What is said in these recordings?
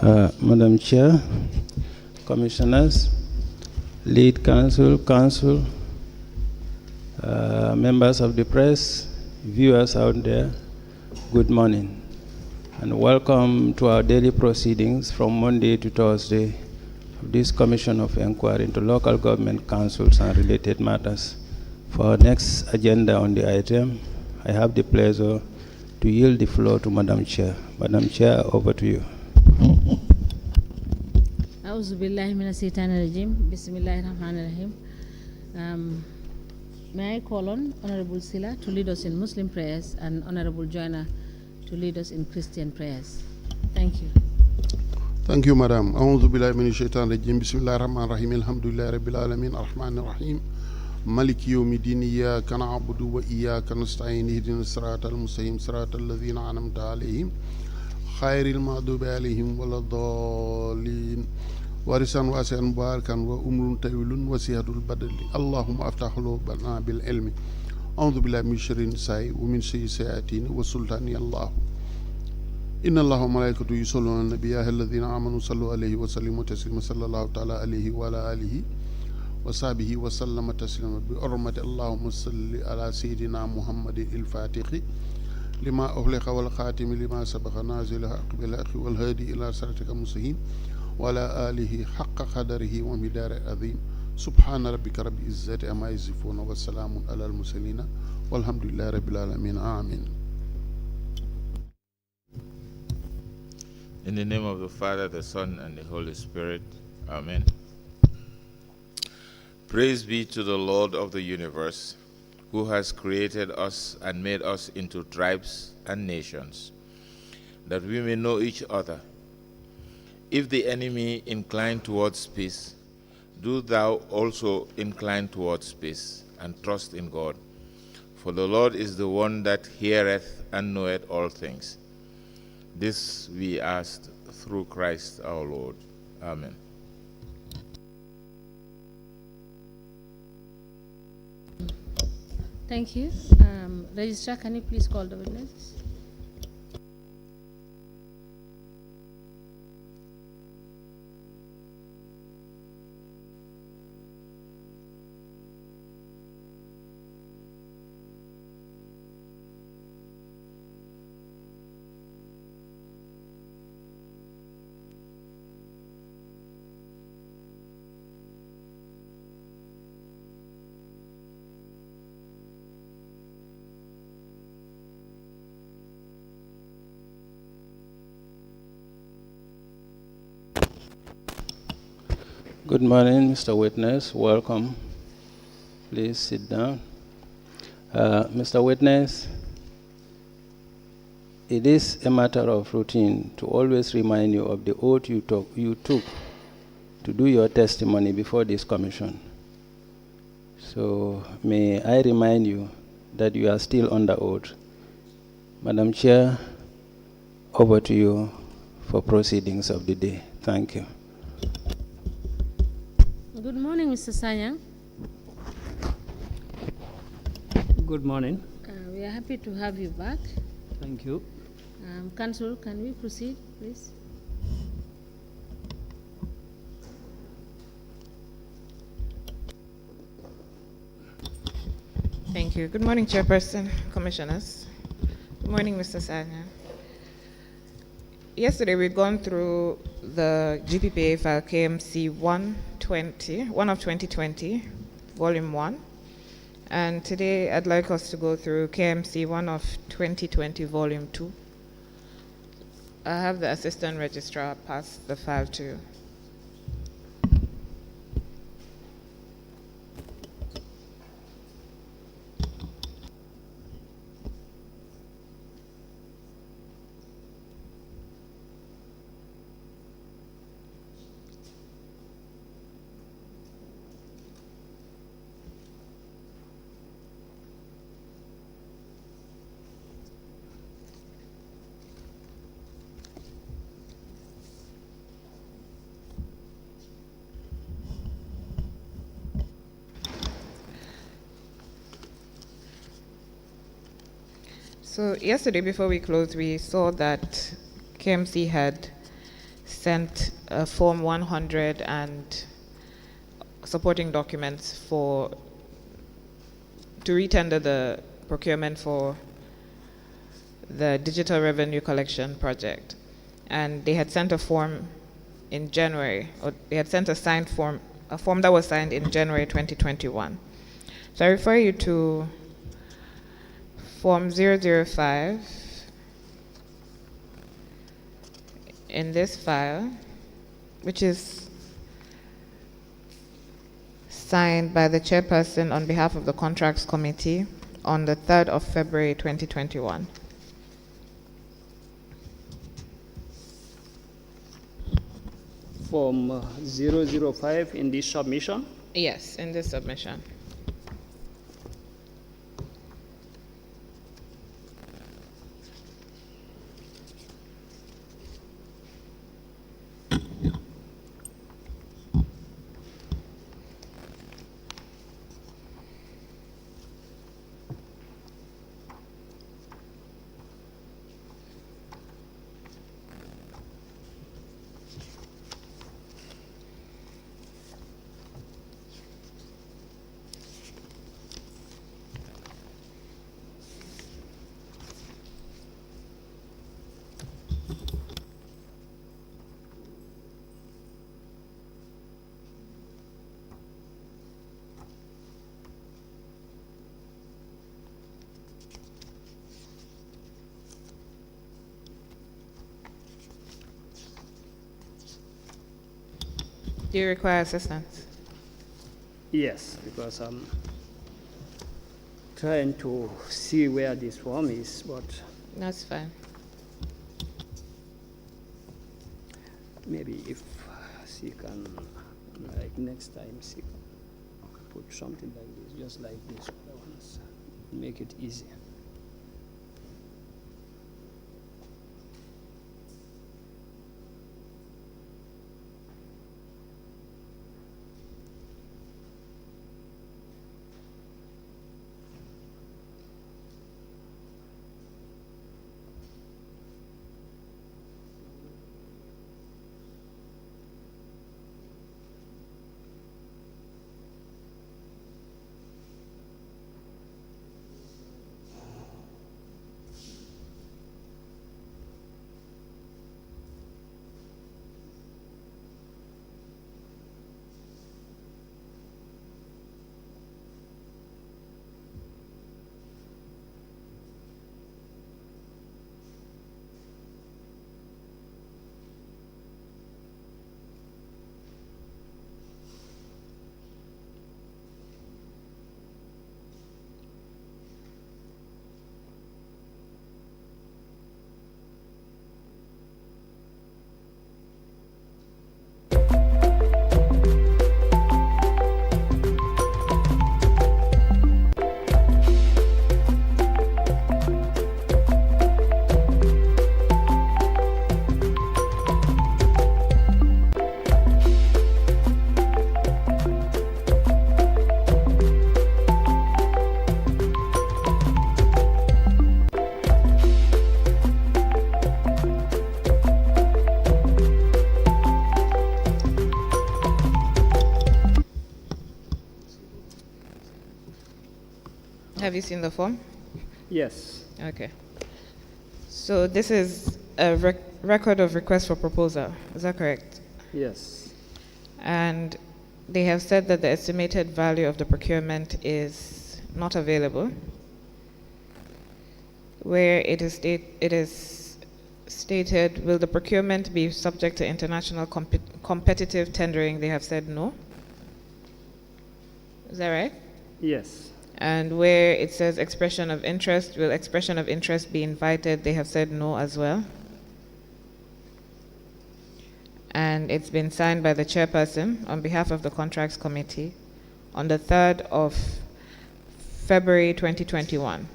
Madam Chair, Commissioners, Lead Council, members of the press, viewers out there, good morning, and welcome to our daily proceedings from Monday to Thursday of this Commission of Inquiry into Local Government Councils and related matters. For our next agenda on the item, I have the pleasure to yield the floor to Madam Chair. Madam Chair, over to you. Auzu billahi minash shaitani rajim. Bismillahir Rahmanir Rahim. May I call on Honorable Sila to lead us in Muslim prayers and Honorable Joanna to lead us in Christian prayers. Thank you. Thank you, Madam. Auzu billahi minash shaitani rajim. Bismillahir Rahmanir Rahim. Alhamdulillahi Rabbil Alamin. Ar-Rahmanir Rahim. Maliki yawmiddin. Iyyaka na'budu wa iyyaka nasta'in. Ihdinas siratal mustaqim. Siratal ladzina an'amta alayhim. Khairil maghdubi alayhim waladdallin. Warisan wasi'an mubarakan wa umrun tawilun wa sihatul badali. Allahumma aftah qulubana bil ilmi. A'udhu billahi min sharri nisa'i wa min sayyi'ati wa sultani Allah. Inna Allaha wa malaikatahu yusalluna 'alan nabiy ya ayyuhalladhina amanu sallu alayhi wa sallimu taslima sallallahu ta'ala alayhi wa ala alihi wa sahbihi wa sallama taslima bi hurmati Allahumma salli ala sayyidina Muhammadin al-Fatihi lima ughliqa wal khatimi lima sabaqa nazil haqq bil haqqi wal hadi ila siratika mustaqim wa ala alihi haqqa qadarihi wa midari azim. Subhana rabbika rabbil izzati amma yasifun wa salamun ala al mursalin walhamdulillahi rabbil alamin. Amen. In the name of the Father, the Son, and the Holy Spirit. Amen. Praise be to the Lord of the universe, who has created us and made us into tribes and nations, that we may know each other. If the enemy incline towards peace, do thou also incline towards peace, and trust in God. For the Lord is the one that heareth and knoweth all things. This we asked through Christ our Lord. Amen. Thank you. Registrar, can you please call the witnesses? Good morning, Mr. Witness. Welcome. Please sit down. Mr. Witness, it is a matter of routine to always remind you of the oath you took to do your testimony before this commission. So may I remind you that you are still under oath. Madam Chair, over to you for proceedings of the day. Thank you. Good morning, Mr. Sanyang. Good morning. We are happy to have you back. Thank you. Council, can we proceed, please? Thank you. Good morning, Chairperson, Commissioners. Good morning, Mr. Sanya. Yesterday, we've gone through the GPPA file KMC 1 of 2020, Volume 1. And today, I'd like us to go through KMC 1 of 2020, Volume 2. I have the Assistant Registrar pass the file to you. So yesterday, before we closed, we saw that KMC had sent Form 100 and supporting documents to retender the procurement for the digital revenue collection project. And they had sent a form in January, or they had sent a signed form, a form that was signed in January 2021. So I refer you to Form 005 in this file, which is signed by the chairperson on behalf of the Contracts Committee on the 3rd of February 2021. Form 005 in this submission. Yes, in this submission. Do you require assistance? Yes, because I'm trying to see where this form is, but That's fine. maybe if she can, like next time, she can put something like this, just like this other ones, make it easy. Have you seen the form? Yes, Okay. So this is a record of request for proposal. Is that correct? yes, And they have said that the estimated value of the procurement is not available, where it is stated, will the procurement be subject to international competitive tendering? They have said no. Is that right? yes, And where it says expression of interest, will expression of interest be invited? They have said no as well. And it's been signed by the chairperson on behalf of the Contracts Committee on the 3rd of February 2021.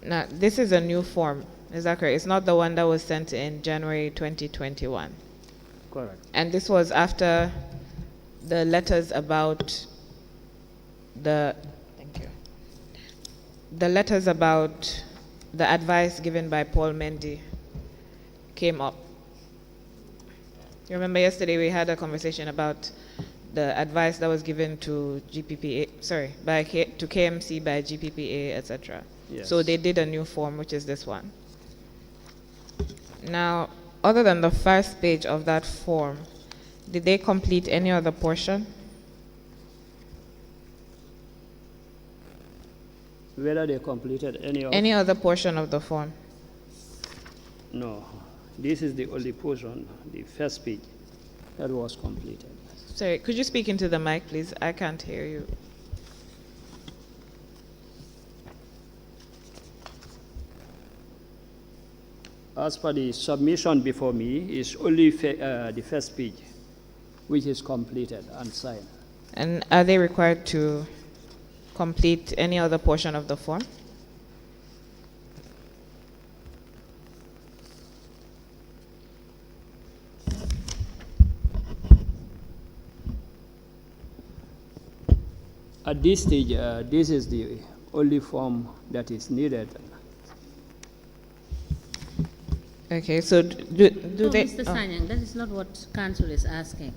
Now, this is a new form, is that correct? It's not the one that was sent in January 2021. correct. And this was after the letters about the letters about the advice given by Paul Mendy came up. Remember yesterday we had a conversation about the advice that was given to GPPA, to KMC by GPPA, etc. Yes. So they did a new form, which is this one. Now, other than the first page of that form, did they complete any other portion? Whether they completed Any other portion of the form? No, this is the only portion, the first page, that was completed. Sorry, could you speak into the mic, please? I can't hear you. As per the submission before me, is only the first page, which is completed and signed. And are they required to complete any other portion of the form? At this stage, this is the only form that is needed. Okay, so do they... Mr. Sanyang, that is not what Council is asking.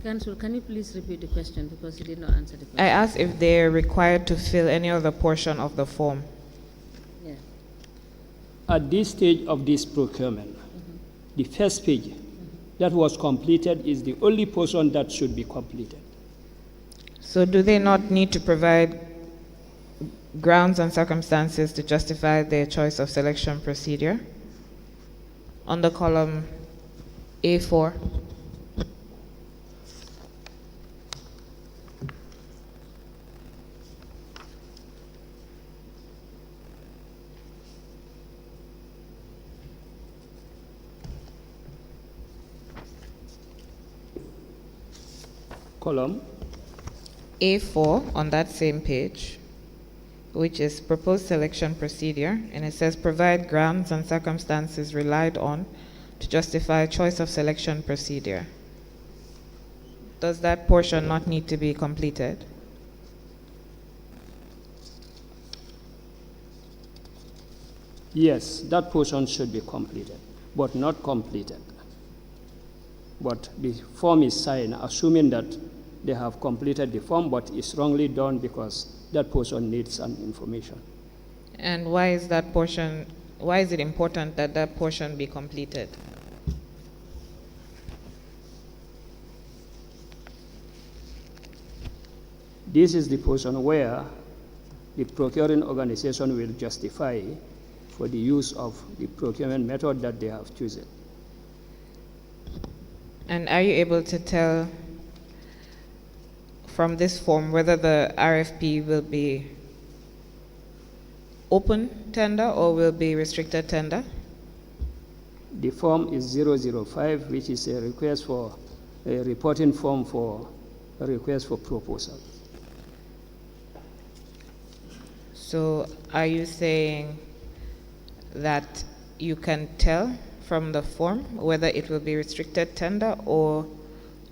Council, can you please repeat the question because you did not answer the question? I asked if they're required to fill any other portion of the form. Yeah. At this stage of this procurement, the first page that was completed is the only portion that should be completed. So do they not need to provide grounds and circumstances to justify their choice of selection procedure? On the column A4. Column A4 on that same page, which is proposed selection procedure, and it says provide grounds and circumstances relied on to justify choice of selection procedure. Does that portion not need to be completed? Yes, that portion should be completed, but not completed. But the form is signed, assuming that they have completed the form, but it's wrongly done because that portion needs some information. And why is that portion, why is it important that that portion be completed? This is the portion where the procuring organization will justify for the use of the procurement method that they have chosen. And are you able to tell from this form whether the RFP will be open tender or will be restricted tender? The form is 005, which is a request for a reporting form for a request for proposal. So are you saying that you can tell from the form whether it will be restricted tender or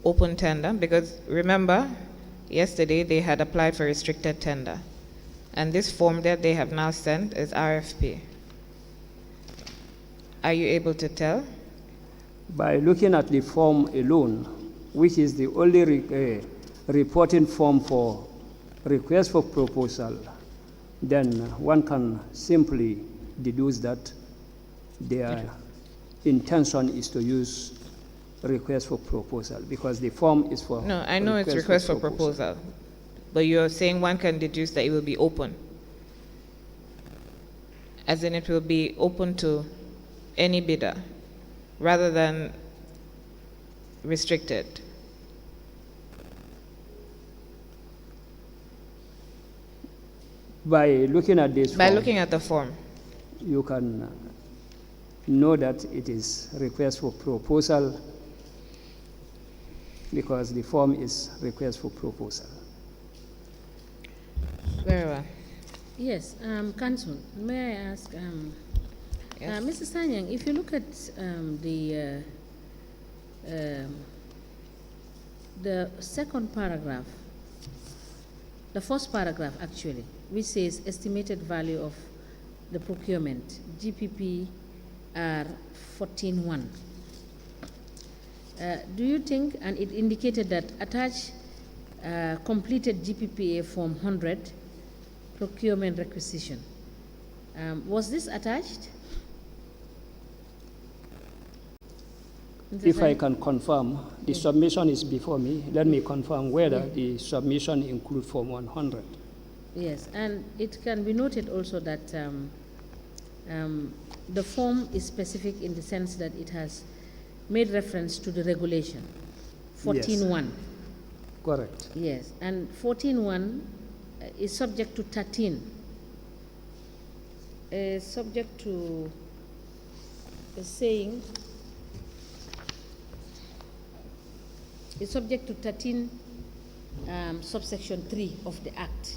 open tender? Because remember, yesterday they had applied for restricted tender, and this form that they have now sent is RFP. Are you able to tell? By looking at the form alone, which is the only reporting form for request for proposal, then one can simply deduce that their intention is to use request for proposal, because the form is for... No, I know it's request for proposal, but you're saying one can deduce that it will be open, as in it will be open to any bidder, rather than restricted. By looking at this By form, looking at the form. you can know that it is request for proposal, because the form is request for proposal. Very well. Yes, Council, may I ask, Yes. Mr. Sanyang, if you look at the second paragraph, the first paragraph actually, which says estimated value of the procurement, GPPR 14.1. Do you think, and it indicated that attach completed GPPA Form 100 procurement requisition. Was this attached? If I can confirm, the submission is before me. Let me confirm whether the submission include Form 100. Yes, and it can be noted also that the form is specific in the sense that it has made reference to the regulation 14.1. Correct. Yes, and 14.1 is subject to 13. Subject to saying is subject to 13 subsection 3 of the Act.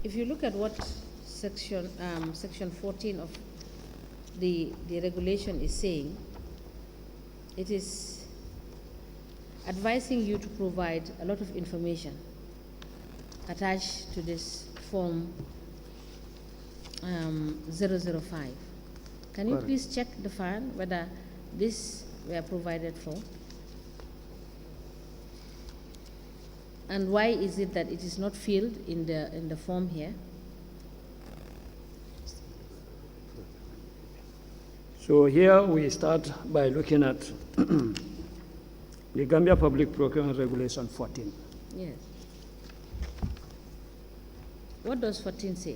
If you look at what section 14 of the regulation is saying, it is advising you to provide a lot of information attached to this form 005. Can you Correct. please check the file whether this were provided for? And why is it that it is not filled in the form here? So here we start by looking at the Gambia Public Procurement Regulation 14. Yes. What does 14 say?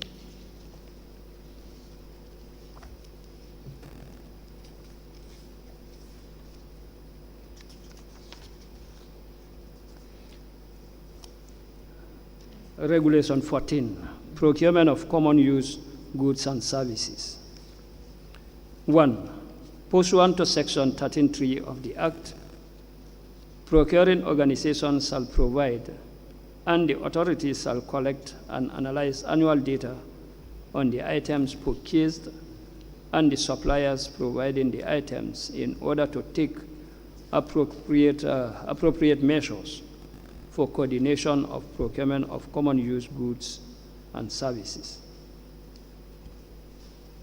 Regulation 14, procurement of common use goods and services. 1. Pursuant to Section 13.3 of the Act, procuring organizations shall provide and the authorities shall collect and analyze annual data on the items purchased and the suppliers providing the items in order to take appropriate measures for coordination of procurement of common use goods and services.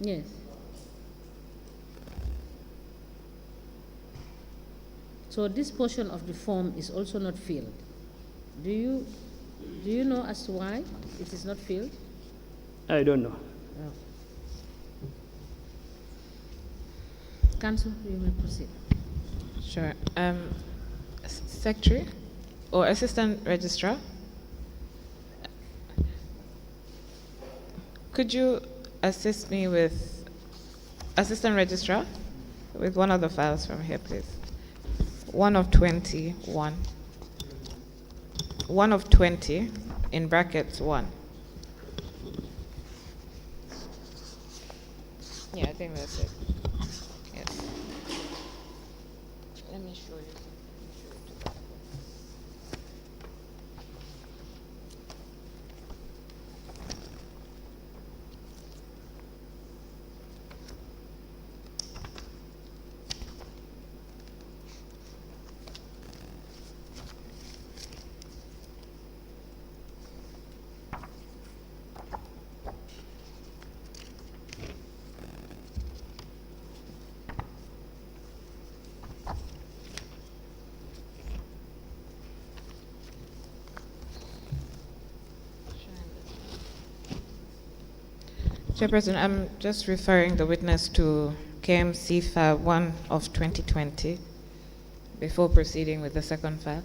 Yes. So this portion of the form is also not filled. Do you know as to why it is not filled? I don't know. Oh. Council, you may proceed. Sure. Secretary or Assistant Registrar, could you assist me with Assistant Registrar with one of the files from here, please? 1 of 21. 1 of 20 in brackets 1. Yeah, I think that's it. Yes. Let me show you. Chairperson, I'm just referring the witness to KMC file 1 of 2020 before proceeding with the second file.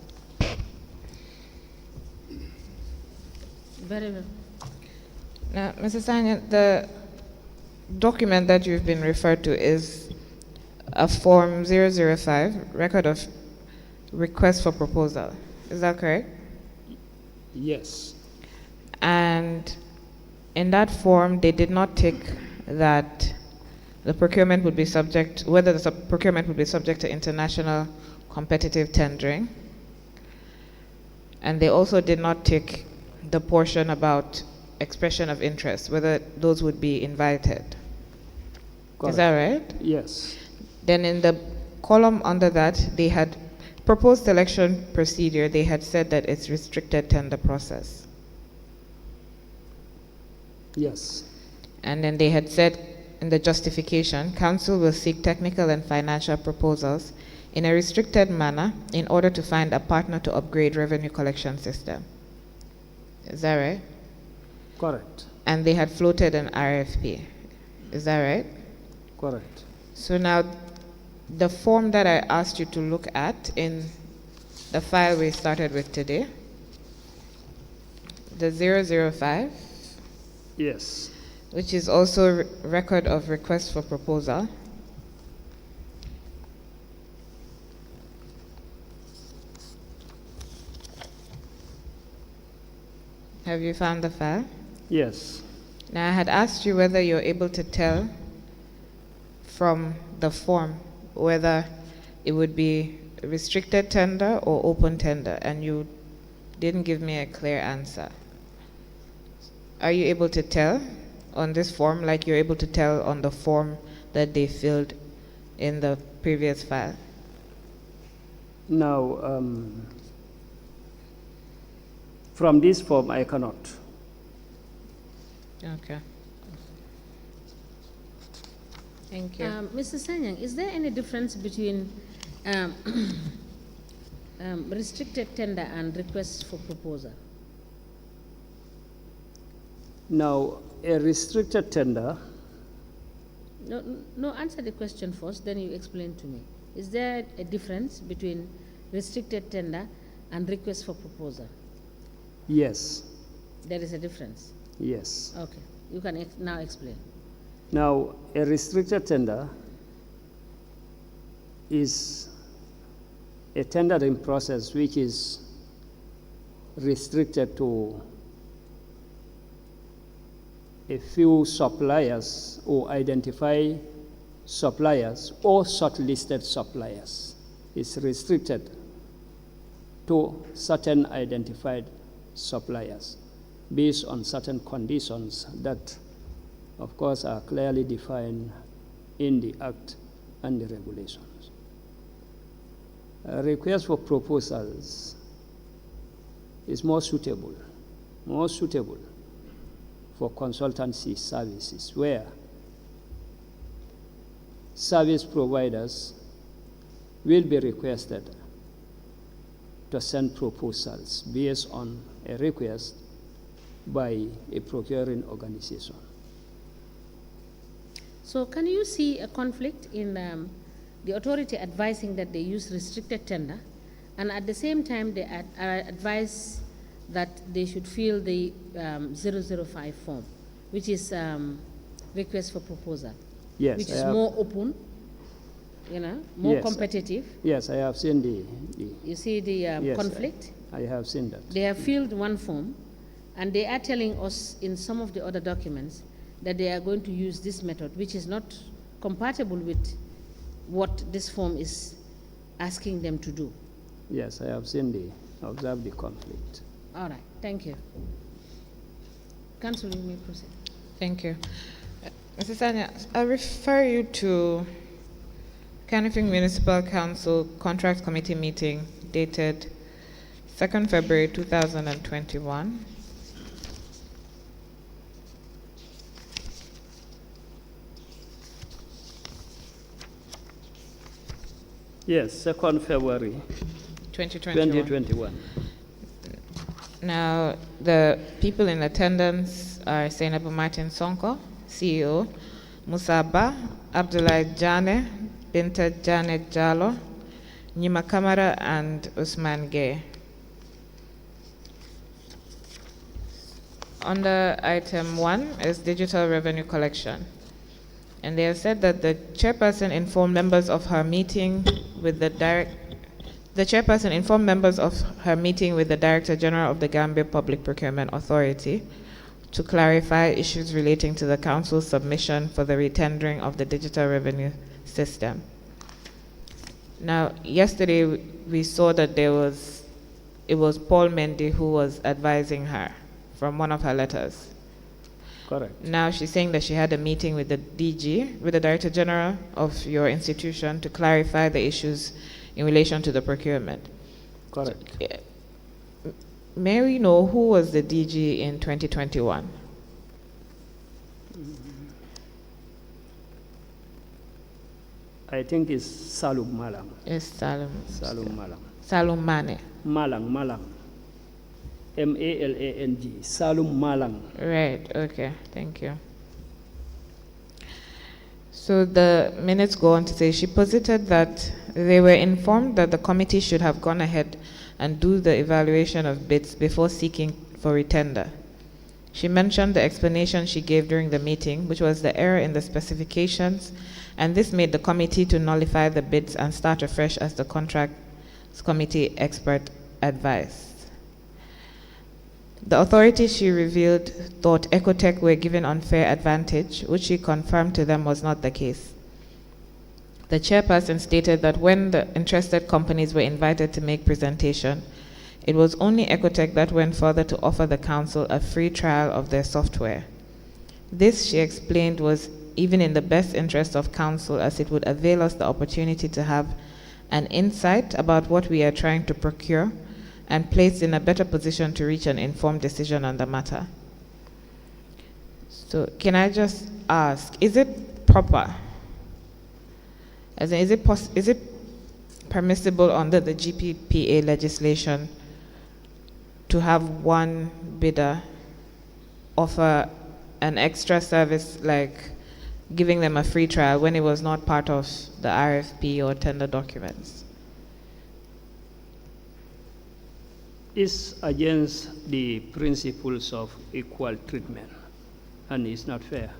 Very well. Now, Mr. Sanya, the document that you've been referred to is a Form 005, Record of Request for Proposal. Is that correct? Yes. And in that form, they did not tick that the procurement would be subject, whether the procurement would be subject to international competitive tendering. And they also did not tick the portion about expression of interest, whether those would be invited. Correct. Is that right? Yes. Then in the column under that, they had proposed selection procedure, they had said that it's restricted tender process. Yes. And then they had said in the justification, council will seek technical and financial proposals in a restricted manner in order to find a partner to upgrade revenue collection system. Is that right? Correct. And they had floated an RFP. Is that right? Correct. So now, the form that I asked you to look at in the file we started with today, the 005, Yes. which is also record of request for proposal. Have you found the file? Yes. Now, I had asked you whether you're able to tell from the form whether it would be restricted tender or open tender, and you didn't give me a clear answer. Are you able to tell on this form like you're able to tell on the form that they filled in the previous file? Now, from this form, I cannot. Okay. Thank you. Mr. Sanyang, is there any difference between restricted tender and request for proposal? Now, a restricted tender, No, answer the question first, then you explain to me. Is there a difference between restricted tender and request for proposal? yes, There is a difference. yes. Okay, you can now explain. Now, a restricted tender is a tendering process which is restricted to a few suppliers or identify suppliers or shortlisted suppliers. It's restricted to certain identified suppliers based on certain conditions that, of course, are clearly defined in the Act and the regulations. A request for proposals is more suitable for consultancy services, where service providers will be requested to send proposals based on a request by a procuring organization. So can you see a conflict in the authority advising that they use restricted tender, and at the same time they advise that they should fill the 005 form, which is request for proposal, Yes, which I is have- more open, more Yes. competitive. Yes, I have seen the You see the yes, conflict? I have seen that. They have filled one form, and they are telling us in some of the other documents that they are going to use this method, which is not compatible with what this form is asking them to do. Yes, I have observed the conflict. All right, thank you. Council, you may proceed. Thank you. Mrs. Sanya, I refer you to Canifing Municipal Council Contract Committee meeting dated 2nd February 2021. Yes, 2nd February 2021. 2021. Now, the people in attendance are Sainabu Martin Sonko, CEO, Musaba, Abdullah Jane, Binta Janet Jalo, Nyima Kamara, and Usman Gay. Under item 1 is digital revenue collection. And they have said that the chairperson informed members of her meeting with the chairperson informed members of her meeting with the Director General of the Gambia Public Procurement Authority to clarify issues relating to the Council's submission for the retendering of the digital revenue system. Now, yesterday we saw that it was Paul Mendy who was advising her from one of her letters. Correct. Now she's saying that she had a meeting with the DG, with the Director General of your institution, to clarify the issues in relation to the procurement. Correct. May we know who was the DG in 2021? I think it's Salum Malang. Is Salum. Salum Malang. Salum Mane. Malang. Malang. Salum Malang. Right, okay, thank you. So the minutes go on to say she posited that they were informed that the committee should have gone ahead and do the evaluation of bids before seeking for retender. She mentioned the explanation she gave during the meeting, which was the error in the specifications, and this made the committee to nullify the bids and start afresh as the contracts committee expert advised. The authorities she revealed thought Ecotech were given unfair advantage, which she confirmed to them was not the case. The chairperson stated that when the interested companies were invited to make presentation, it was only Ecotech that went further to offer the council a free trial of their software. This, she explained, was even in the best interest of council, as it would avail us the opportunity to have an insight about what we are trying to procure and placed in a better position to reach an informed decision on the matter. So can I just ask, is it proper? As in, is it permissible under the GPPA legislation to have one bidder offer an extra service like giving them a free trial when it was not part of the RFP or tender documents? Is against the principles of equal treatment and is not fair.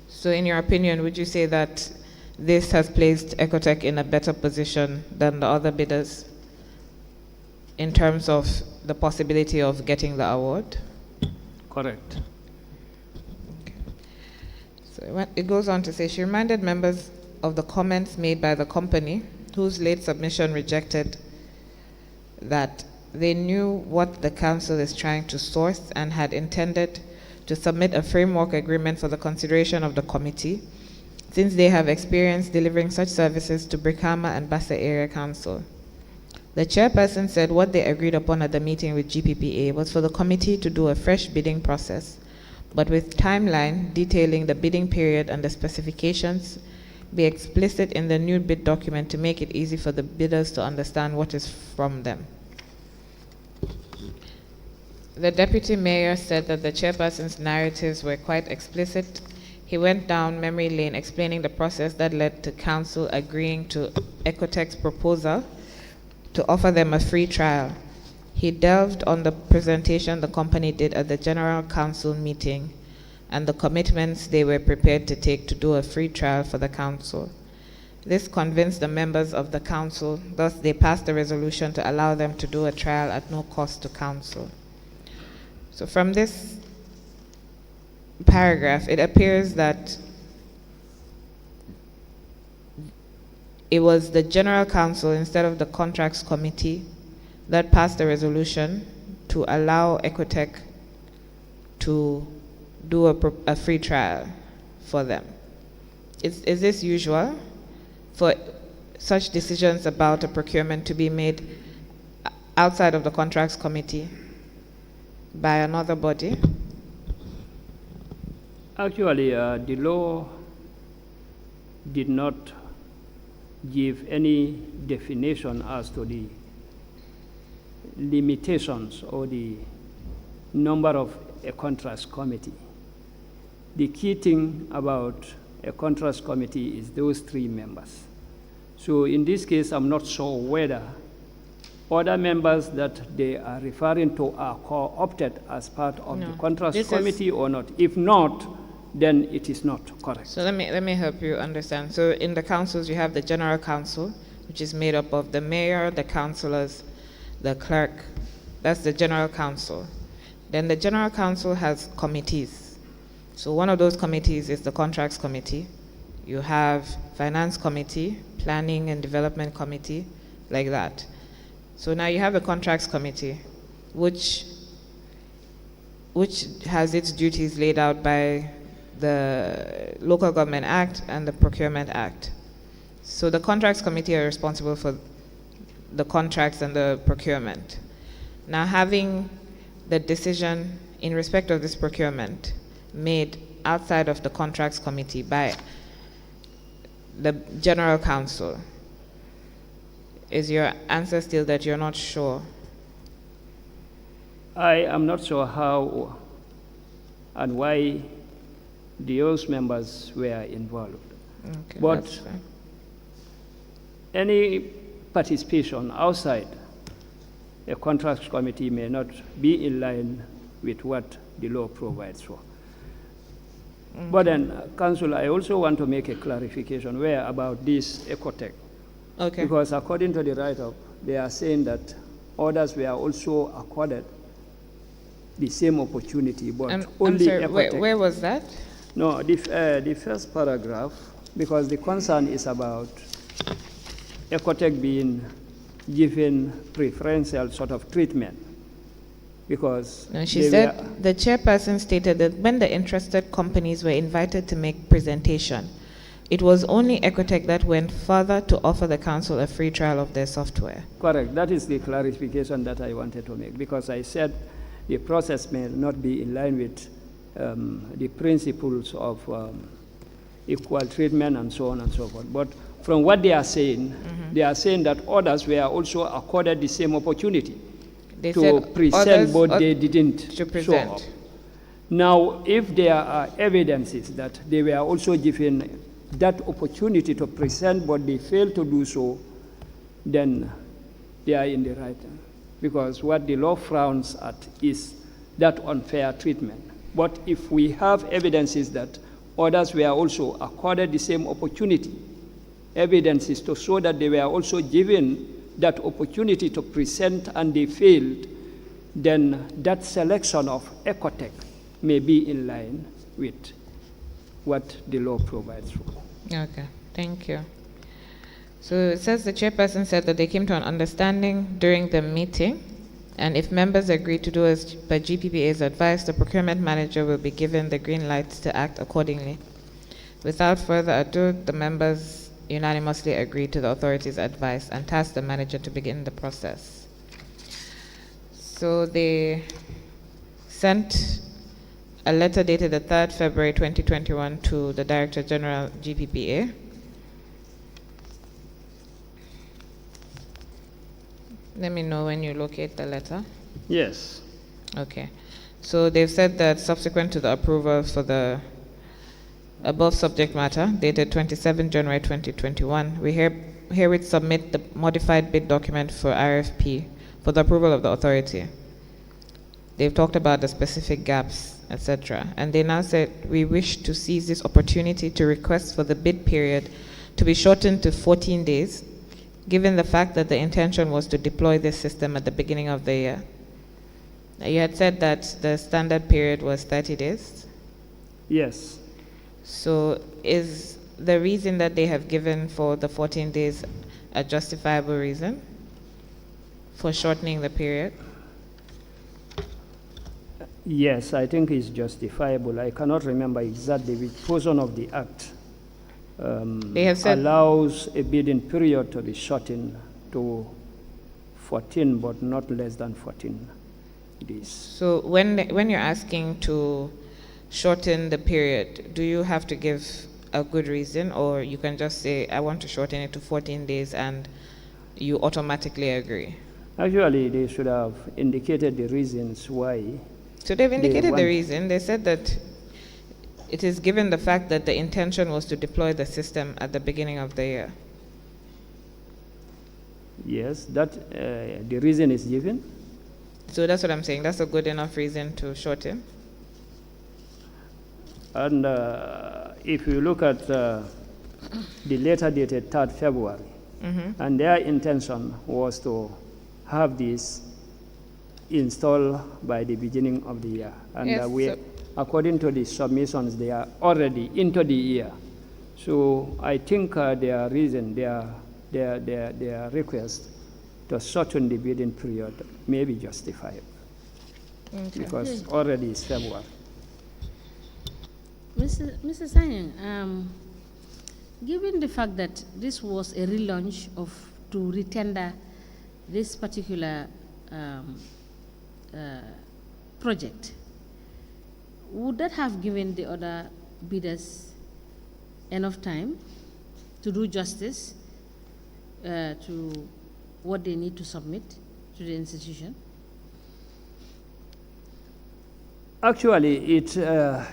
So in your opinion, would you say that this has placed Ecotech in a better position than the other bidders in terms of the possibility of getting the award? Correct. Okay. So it goes on to say, she reminded members of the comments made by the company, whose late submission rejected that they knew what the council is trying to source and had intended to submit a framework agreement for the consideration of the committee, since they have experience delivering such services to Brikama and Bassa Area Council. The chairperson said what they agreed upon at the meeting with GPPA was for the committee to do a fresh bidding process, but with timeline detailing the bidding period and the specifications be explicit in the new bid document to make it easy for the bidders to understand what is from them. The deputy mayor said that the chairperson's narratives were quite explicit. He went down memory lane explaining the process that led to council agreeing to Ecotech's proposal to offer them a free trial. He delved on the presentation the company did at the general council meeting and the commitments they were prepared to take to do a free trial for the council. This convinced the members of the council, thus they passed a resolution to allow them to do a trial at no cost to council. So from this paragraph, it appears that it was the general council instead of the contracts committee that passed a resolution to allow Ecotech to do a free trial for them. Is this usual for such decisions about a procurement to be made outside of the contracts committee by another body? Actually, the law did not give any definition as to the limitations or the number of a contracts committee. The key thing about a contracts committee is those 3 members. So in this case, I'm not sure whether other members that they are referring to are co-opted as part of the contracts committee or not. If not, then it is not correct. So let me help you understand. So in the councils, you have the general council, which is made up of the mayor, the councillors, the clerk. That's the general council. Then the general council has committees. So one of those committees is the contracts committee. You have finance committee, planning and development committee, like that. So now you have the contracts committee, which has its duties laid out by the Local Government Act and the Procurement Act. So the contracts committee are responsible for the contracts and the procurement. Now, having the decision in respect of this procurement made outside of the contracts committee by the general counsel. Is your answer still that you're not sure? I am not sure how and why those members were involved. Okay, But that's fine. any participation outside a contracts committee may not be in line with what the law provides for. But then, Council, I also want to make a clarification where about this Ecotech. Okay. Because according to the write-up, they are saying that others were also accorded the same opportunity, but I'm only sorry, Ecotech. where was that? No, the first paragraph, because the concern is about Ecotech being given preferential sort of treatment. Because No, she they said were- the chairperson stated that when the interested companies were invited to make presentation, it was only Ecotech that went further to offer the council a free trial of their software. Correct. That is the clarification that I wanted to make, because I said the process may not be in line with the principles of equal treatment and so on and so forth. But from what they are saying that others were also accorded the same opportunity They to said present, others but ought they didn't to show present. up. Now, if there are evidences that they were also given that opportunity to present, but they failed to do so, then they are in the right. Because what the law frowns at is that unfair treatment. But if we have evidences that others were also accorded the same opportunity, evidences to show that they were also given that opportunity to present and they failed, then that selection of Ecotech may be in line with what the law provides for. Okay, thank you. So it says the chairperson said that they came to an understanding during the meeting, and if members agree to do as per GPPA's advice, the procurement manager will be given the green light to act accordingly. Without further ado, the members unanimously agreed to the authority's advice and tasked the manager to begin the process. So they sent a letter dated the 3rd February 2021 to the Director General GPPA. Let me know when you locate the letter. Yes. Okay. So they've said that subsequent to the approval for the above subject matter, dated 27 January 2021, we herewith submit the modified bid document for RFP for the approval of the authority. They've talked about the specific gaps, etc. And they now said, we wish to seize this opportunity to request for the bid period to be shortened to 14 days, given the fact that the intention was to deploy this system at the beginning of the year. You had said that the standard period was 30 days. Yes. So is the reason that they have given for the 14 days a justifiable reason for shortening the period? Yes, I think it's justifiable. I cannot remember exactly which portion of the act They have said- allows a bidding period to be shortened to 14, but not less than 14 days. So when you're asking to shorten the period, do you have to give a good reason, or you can just say, I want to shorten it to 14 days and you automatically agree? Actually, they should have indicated the reasons why. So they've indicated the want- reason. They said that it is given the fact that the intention was to deploy the system at the beginning of the year. Yes, that the reason is given. So that's what I'm saying. That's a good enough reason to shorten. And if you look at the letter dated 3rd February, and their intention was to have this installed by the beginning of the year. And Yes, so- according to the submissions, they are already into the year. So I think their reason, their request to shorten the bidding period may be justified, because already it's February. Mr. Sanyang, given the fact that this was a relaunch to retender this particular project, would that have given the other bidders enough time to do justice to what they need to submit to the institution? Actually, it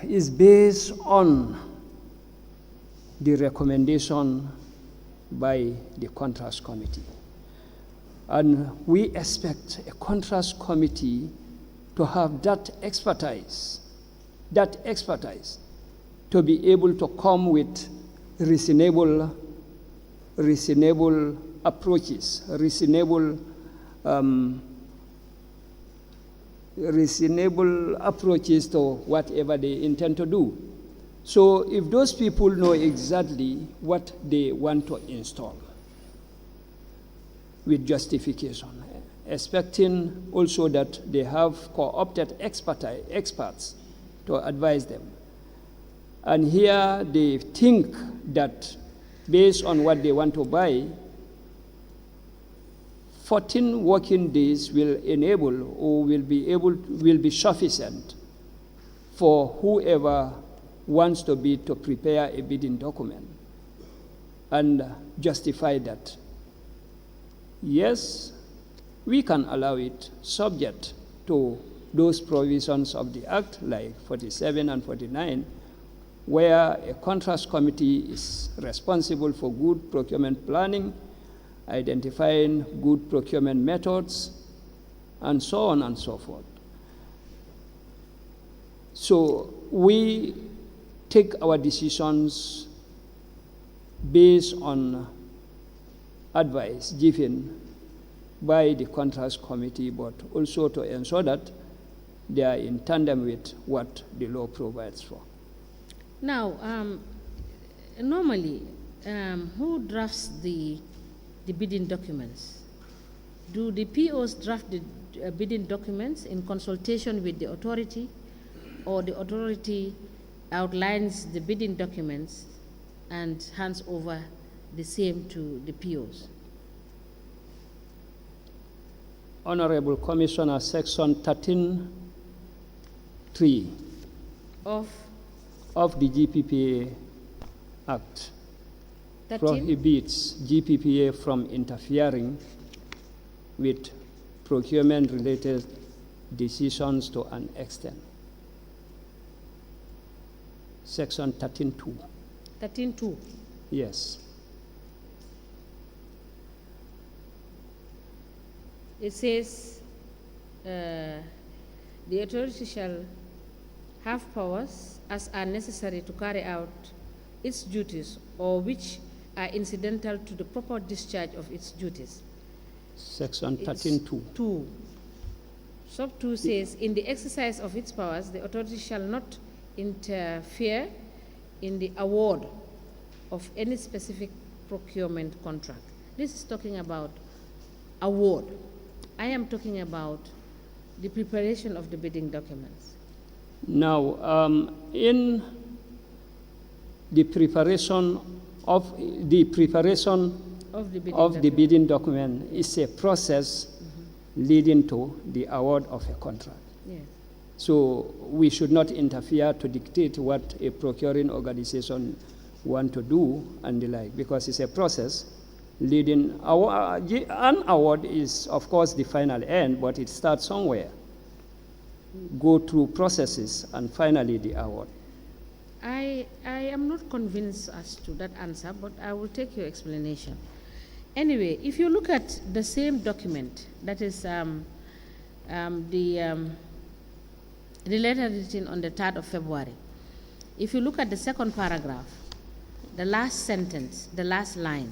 is based on the recommendation by the contrast committee. And we expect a contrast committee to have that expertise to be able to come with reasonable approaches, reasonable approaches to whatever they intend to do. So if those people know exactly what they want to install with justification, expecting also that they have co-opted experts to advise them. And here they think that based on what they want to buy, 14 working days will enable or will be sufficient for whoever wants to bid to prepare a bidding document and justify that. Yes, we can allow it subject to those provisions of the Act, like 47 and 49, where a contrast committee is responsible for good procurement planning, identifying good procurement methods, and so on and so forth. So we take our decisions based on advice given by the contrast committee, but also to ensure that they are in tandem with what the law provides for. Now, normally, who drafts the bidding documents? Do the POs draft the bidding documents in consultation with the authority, or the authority outlines the bidding documents and hands over the same to the POs? Honorable Commissioner, Section 13(3) of the GPPA Act 13? prohibits GPPA from interfering with procurement-related decisions to an extent. Section 13(2). 13(2). Yes. It says the authority shall have powers as are necessary to carry out its duties or which are incidental to the proper discharge of its duties. Section 13(2). 2. Sub 2 says, in the exercise of its powers, the authority shall not interfere in the award of any specific procurement contract. This is talking about award. I am talking about the preparation of the bidding documents. Now, in the preparation of the bidding document is a process leading to the award of a contract. Yes. So we should not interfere to dictate what a procuring organization want to do and the like, because it's a process leading. An award is, of course, the final end, but it starts somewhere. Go through processes and finally the award. I am not convinced as to that answer, but I will take your explanation. Anyway, if you look at the same document, that is the letter written on the 3rd of February, if you look at the second paragraph, the last sentence, the last line,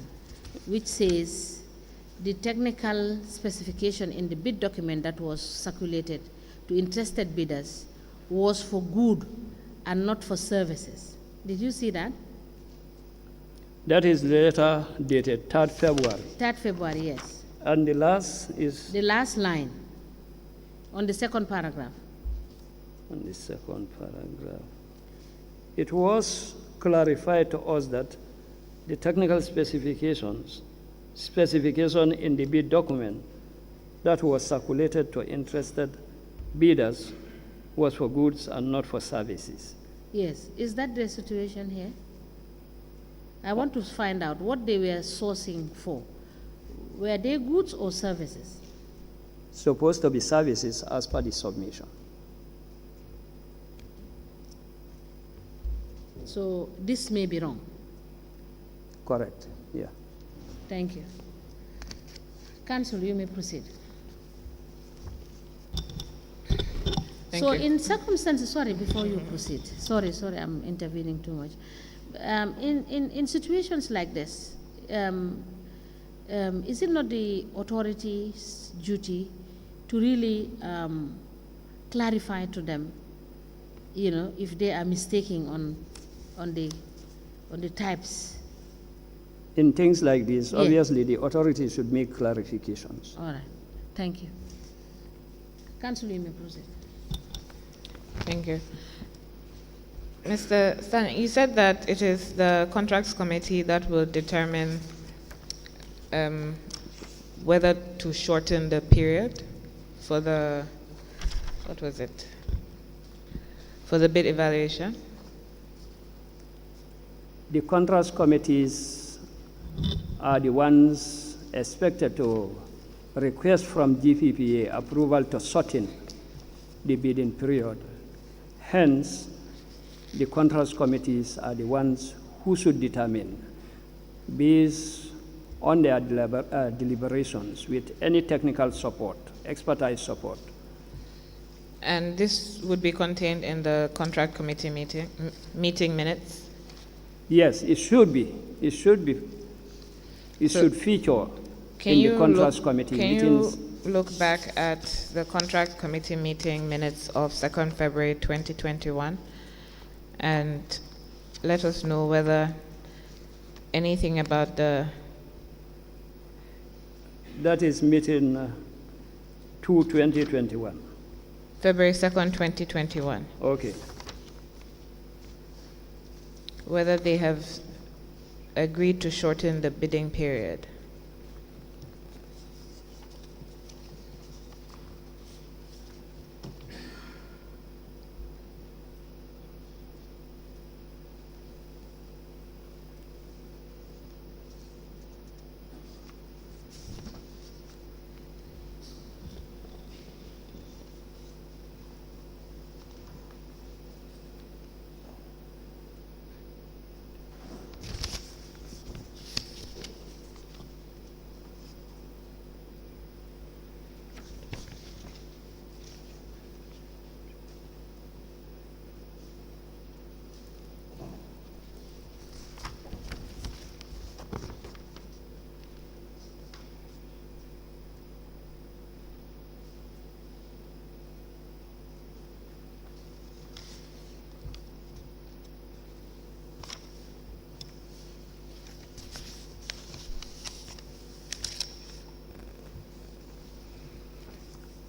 which says the technical specification in the bid document that was circulated to interested bidders was for good and not for services. Did you see that? That is the letter dated 3rd February. 3rd February, yes. And the last is? The last line on the second paragraph. On the second paragraph. It was clarified to us that the technical specification in the bid document that was circulated to interested bidders was for goods and not for services. Yes. Is that the situation here? I want to find out what they were sourcing for. Were they goods or services? Supposed to be services as per the submission. So this may be wrong. Correct, yeah. Thank you. Council, you may proceed. Thank So you. in circumstances, sorry, before you proceed, sorry, I'm intervening too much. In situations like this, is it not the authority's duty to really clarify to them, you know, if they are mistaking on the types? In things like this, Yeah. obviously the authorities should make clarifications. All right, thank you. Council, you may proceed. Thank you. Mr. Stan, you said that it is the contracts committee that will determine whether to shorten the period for the, what was it? For the bid evaluation? The contrast committees are the ones expected to request from GPPA approval to shorten the bidding period. Hence, the contrast committees are the ones who should determine, based on their deliberations with any technical support, expertise support. And this would be contained in the contract committee meeting minutes? Yes, it should be. It should be. It So should feature Can in you the contrast look, committee can meetings. you look back at the contract committee meeting minutes of 2nd February 2021 and let us know whether anything about the That is meeting 2/2021. February 2nd, 2021, Okay. whether they have agreed to shorten the bidding period.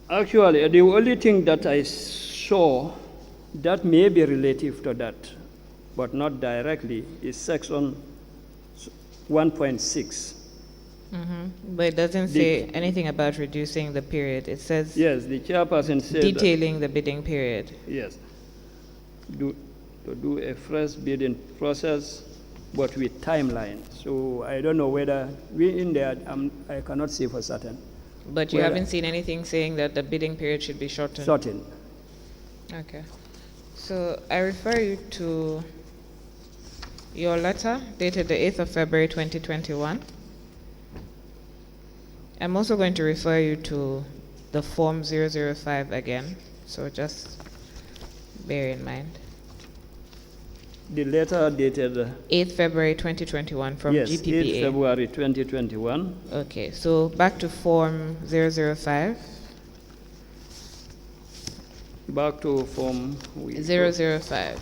Actually, the only thing that I saw that may be relative to that, but not directly, is section 1.6. But it doesn't say anything about reducing the period. It says Yes, the chairperson said that, detailing the bidding period. yes, to do a fresh bidding process, but with timeline. So I don't know whether we in there, I cannot say for certain. But you Well, haven't seen anything saying that the bidding period should be shortened? Certain. Okay. So I refer you to your letter dated the 8th of February 2021. I'm also going to refer you to the Form 005 again, so just bear in mind. The letter dated 8th February 2021 from yes, 8 GPPA. February 2021. Okay, so back to Form 005. Back to Form 005.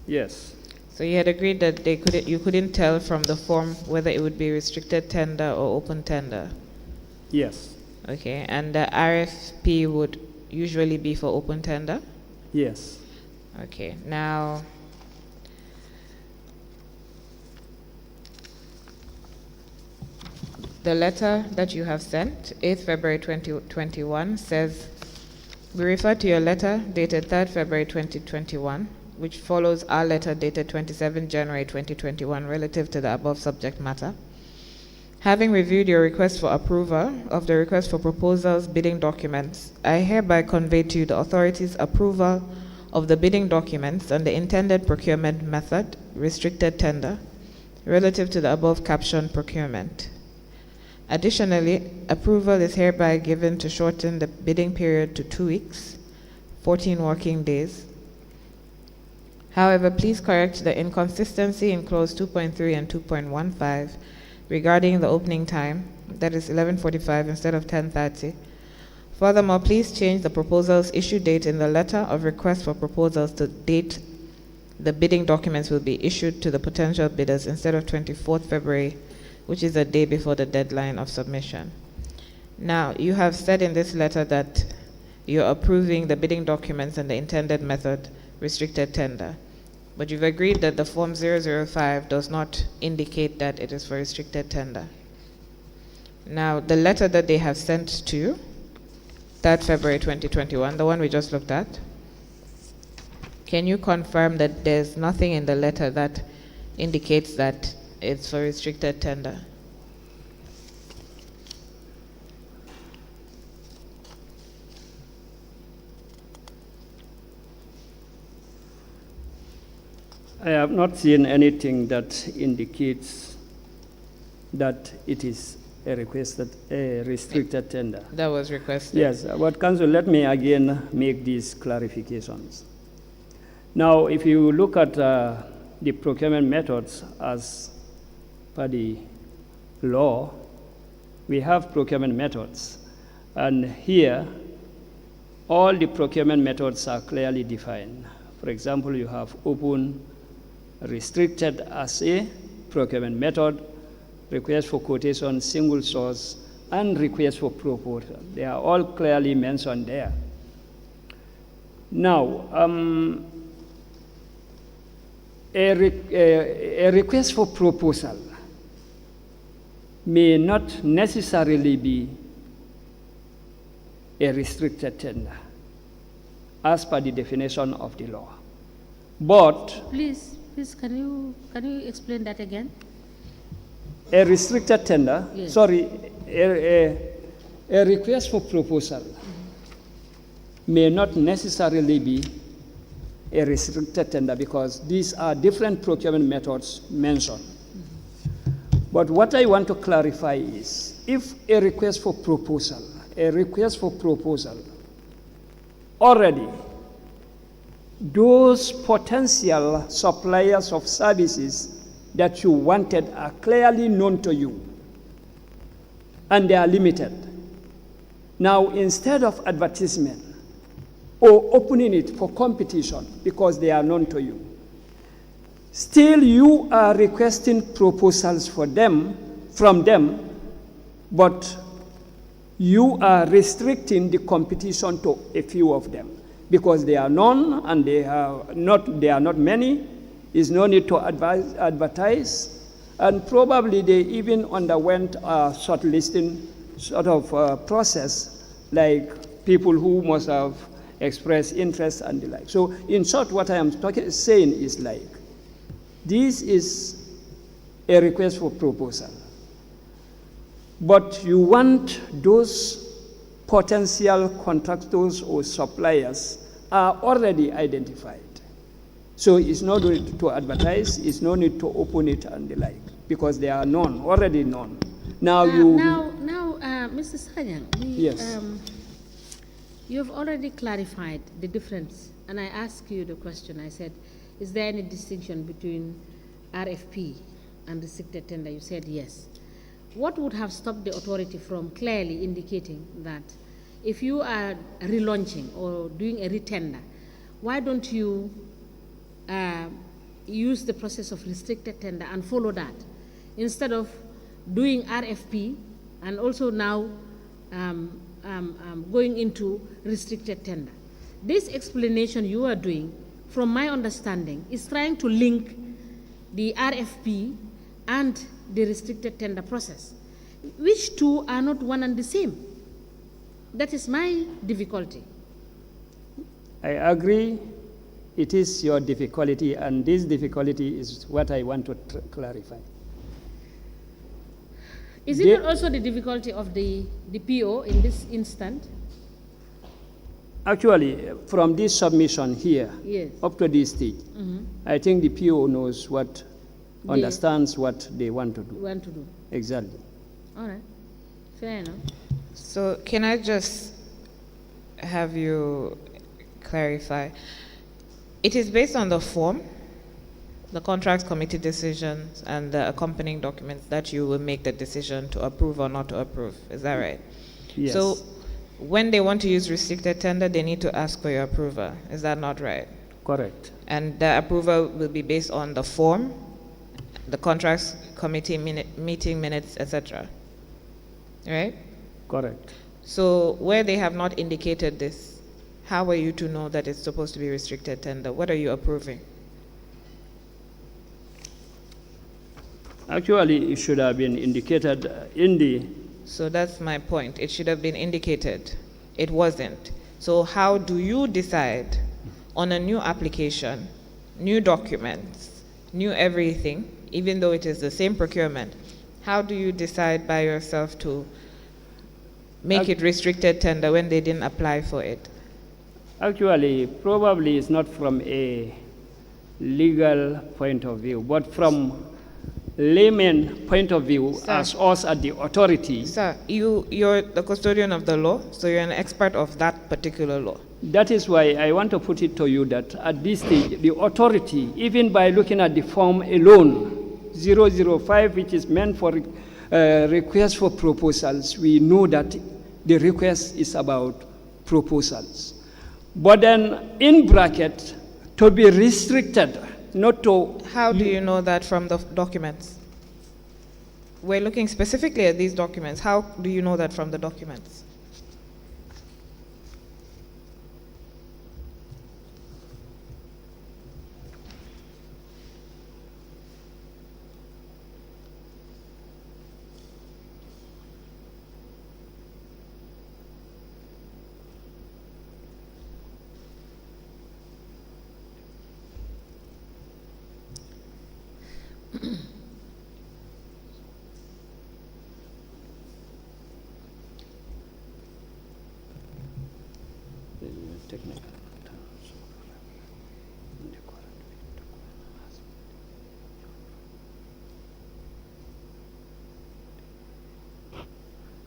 Yes, So you had agreed that you couldn't tell from the form whether it would be restricted tender or open tender. yes, Okay, and the RFP would usually be for open tender? yes. Okay, now the letter that you have sent, 8th February 2021, says, we refer to your letter dated 3rd February 2021, which follows our letter dated 27 January 2021 relative to the above subject matter. Having reviewed your request for approval of the request for proposals bidding documents, I hereby convey to you the authority's approval of the bidding documents and the intended procurement method, restricted tender, relative to the above captioned procurement. Additionally, approval is hereby given to shorten the bidding period to 2 weeks, 14 working days. However, please correct the inconsistency in clause 2.3 and 2.15 regarding the opening time, that is 11:45 instead of 10:30. Furthermore, please change the proposal's issue date in the letter of request for proposals to date the bidding documents will be issued to the potential bidders instead of 24th February, which is a day before the deadline of submission. Now, you have said in this letter that you're approving the bidding documents and the intended method, restricted tender. But you've agreed that the Form 005 does not indicate that it is for restricted tender. Now, the letter that they have sent to you, 3rd February 2021, the one we just looked at, can you confirm that there's nothing in the letter that indicates that it's for restricted tender? I have not seen anything that indicates that it is a restricted tender. That was requested. Yes, but Council, let me again make these clarifications. Now, if you look at the procurement methods as per the law, we have procurement methods. And here, all the procurement methods are clearly defined. For example, you have open, restricted as a procurement method, request for quotation, single source, and request for proposal. They are all clearly mentioned there. Now, a request for proposal may not necessarily be a restricted tender as per the definition of the law. But Please, can you explain that again? a restricted tender, Yes. sorry, a request for proposal may not necessarily be a restricted tender because these are different procurement methods mentioned. But what I want to clarify is, if a request for proposal already, those potential suppliers of services that you wanted are clearly known to you, and they are limited. Now, instead of advertisement or opening it for competition because they are known to you, still you are requesting proposals from them, but you are restricting the competition to a few of them because they are known and they are not many. Is no need to advertise, and probably they even underwent a shortlisting sort of process, like people who must have expressed interest and the like. So, in short, what I am saying is like, this is a request for proposal, but you want those potential contractors or suppliers are already identified. So it's no need to advertise, it's no need to open it and the like, because they are known, already known. Now Mr. Sanyang, yes. You have already clarified the difference, and I asked you the question. I said, is there any distinction between RFP and restricted tender? You said yes. What would have stopped the authority from clearly indicating that if you are relaunching or doing a retender, why don't you use the process of restricted tender and follow that instead of doing RFP and also now going into restricted tender? This explanation you are doing, from my understanding, is trying to link the RFP and the restricted tender process, which two are not one and the same? That is my difficulty. I agree it is your difficulty, and this difficulty is what I want to clarify. Is it not also the difficulty of the PO in this instant? Actually, from this submission here, Yes. up to this stage, I think the PO knows what, They- understands what they want to do. Want to do. Exactly. All right. Fair enough. So can I just have you clarify? It is based on the form, the contracts committee decisions, and the accompanying documents that you will make the decision to approve or not to approve. Is that right? Yes. So when they want to use restricted tender, they need to ask for your approval. Is that not right? Correct. And the approval will be based on the form, the contracts committee meeting minutes, etc. Right? Correct. So where they have not indicated this, how are you to know that it's supposed to be restricted tender? What are you approving? Actually, it should have been indicated in the, So that's my point. It should have been indicated. It wasn't. So how do you decide on a new application, new documents, new everything, even though it is the same procurement? How do you decide by yourself to make it restricted tender when they didn't apply for it? actually, probably it's not from a legal point of view, but from layman point of view, Sir. as us at the authority, Sir, you're the custodian of the law, so you're an expert of that particular law. that is why I want to put it to you that at this stage, the authority, even by looking at the form alone, 005, which is meant for request for proposals, we know that the request is about proposals. But then, in bracket, to be restricted, not to. How do you know that from the documents? We're looking specifically at these documents. How do you know that from the documents? Technical.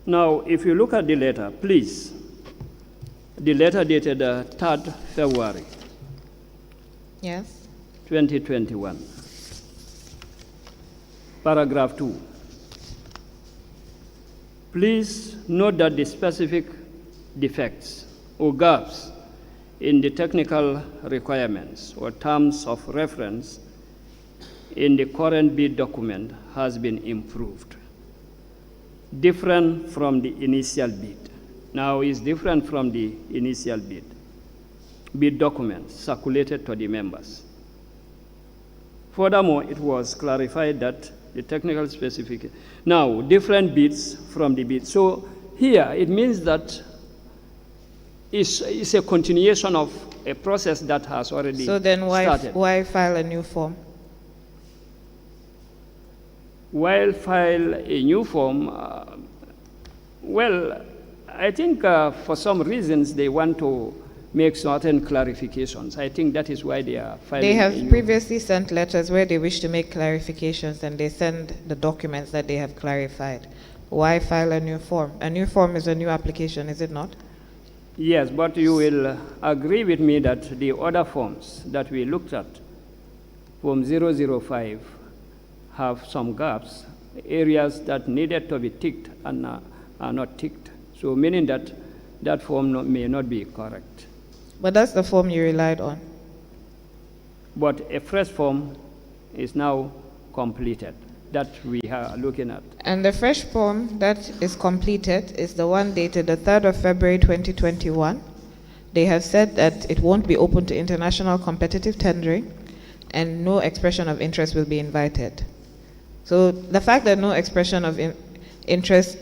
Now, if you look at the letter, please, the letter dated 3rd February Yes? 2021, paragraph 2. Please note that the specific defects or gaps in the technical requirements or terms of reference in the current bid document has been improved, different from the initial bid. Now it's different from the initial bid documents circulated to the members. Furthermore, it was clarified that the technical specification, now different bids from the bid. So here it means that it's a continuation of a process that has already So then started. why file a new form? While file a new form, well, I think for some reasons they want to make certain clarifications. I think that is why they are filing They a have new previously sent letters where they wish to make clarifications and they send the documents that they have clarified. Why file a new form? A new form is a new application, is it not? Yes, but you will agree with me that the other forms that we looked at, Form 005, have some gaps, areas that needed to be ticked and are not ticked. So meaning that that form may not be correct. But that's the form you relied on. But a fresh form is now completed that we are looking at. And the fresh form that is completed is the one dated the 3rd of February 2021. They have said that it won't be open to international competitive tendering and no expression of interest will be invited. So the fact that no expression of interest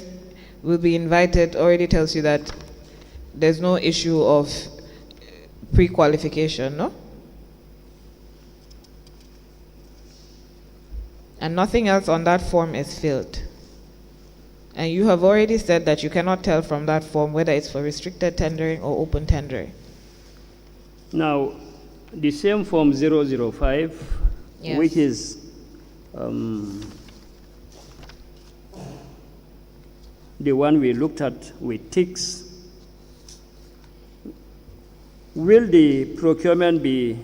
will be invited already tells you that there's no issue of pre-qualification, no? And nothing else on that form is filled. And you have already said that you cannot tell from that form whether it's for restricted tendering or open tendering. Now, the same form 005, Yes. which is the one we looked at with ticks, will the procurement be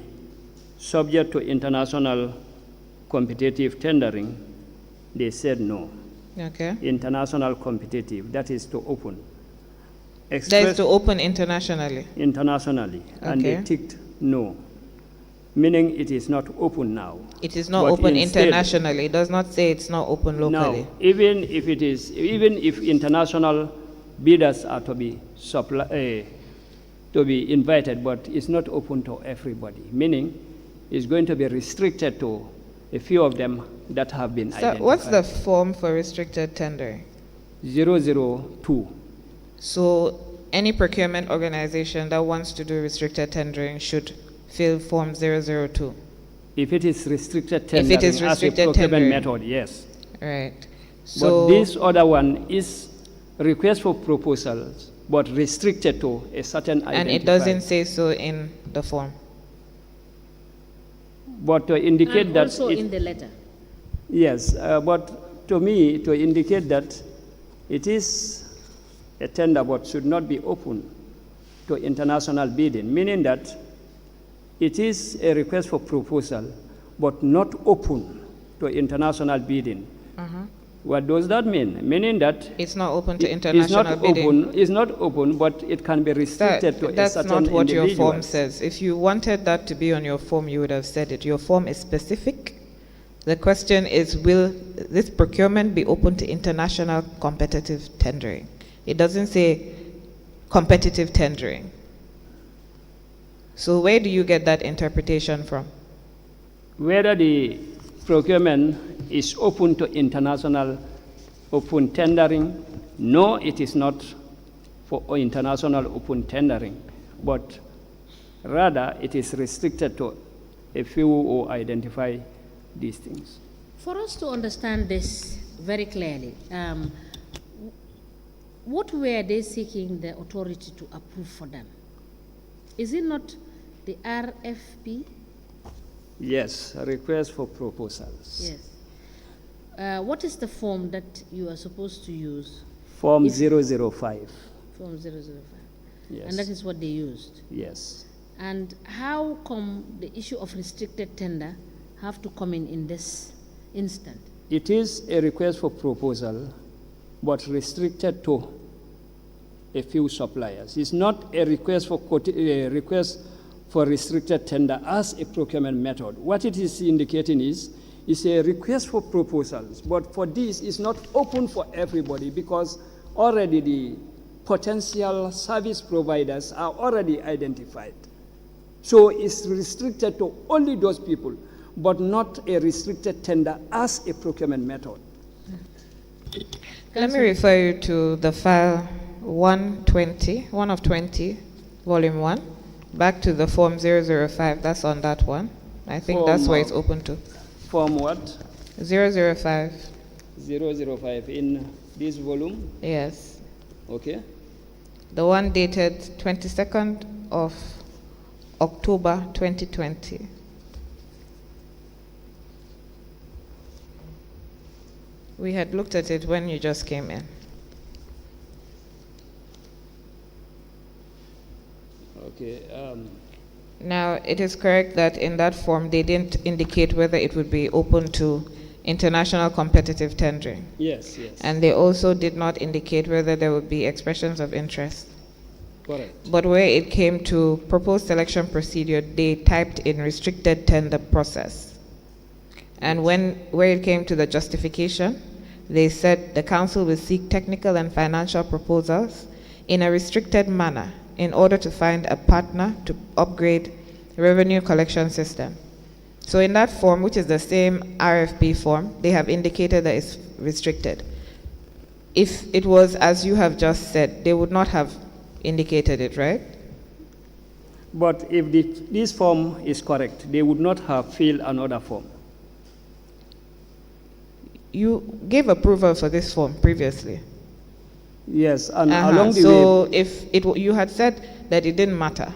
subject to international competitive tendering? They said no. Okay. International competitive, that is to open. That is to open internationally. Internationally, and Okay. they ticked no, meaning it is not open now. It is not But open instead- internationally. It does not say it's not open locally. Now, even if international bidders are to be invited, but it's not open to everybody, meaning it's going to be restricted to a few of them that have been So identified. what's the form for restricted tendering? 002? So any procurement organization that wants to do restricted tendering should fill form 002. If it is restricted If tendering it is as a restricted procurement tendering. method, yes. Right. But So this other one is request for proposals, but restricted to a certain and it identified. doesn't say so in the form. But to indicate And that also it- in the letter. Yes, but to me, to indicate that it is a tender but should not be open to international bidding, meaning that it is a request for proposal but not open to international bidding. What does that mean? Meaning that It's not open to it is international not bidding. open, it's not open, but it can be restricted to a That's certain not what your individual. form says. If you wanted that to be on your form, you would have said it. Your form is specific. The question is, will this procurement be open to international competitive tendering? It doesn't say competitive tendering. So where do you get that interpretation from? Whether the procurement is open to international open tendering, no, it is not for international open tendering, but rather it is restricted to a few who identify these things. For us to understand this very clearly, what were they seeking the authority to approve for them? Is it not the RFP? Yes, a request for proposals. Yes. What is the form that you are supposed to use? Form If- 005. Form 005. Yes. And that is what they used. Yes. And how come the issue of restricted tender have to come in this instant? It is a request for proposal, but restricted to a few suppliers. It's not a request for restricted tender as a procurement method. What it is indicating is a request for proposals, but for this is not open for everybody because already the potential service providers are already identified. So it's restricted to only those people, but not a restricted tender as a procurement method. Let me refer you to the file 120, 1 of 20, volume 1, back to the form 005, that's on that one. I think that's where it's open to. Form what? 005, 005 in this volume, yes. okay? The one dated 22nd of October 2020. We had looked at it when you just came in. Okay. Now, it is correct that in that form, they didn't indicate whether it would be open to international competitive tendering. Yes, yes. And they also did not indicate whether there would be expressions of interest. Correct. But where it came to proposed selection procedure, they typed in restricted tender process. And where it came to the justification, they said the council will seek technical and financial proposals in a restricted manner in order to find a partner to upgrade revenue collection system. So in that form, which is the same RFP form, they have indicated that it's restricted. if it was as you have just said, they would not have indicated it, right? But if this form is correct, they would not have filled another form. You gave approval for this form previously. Yes, and along the So way. if you had said that it didn't matter.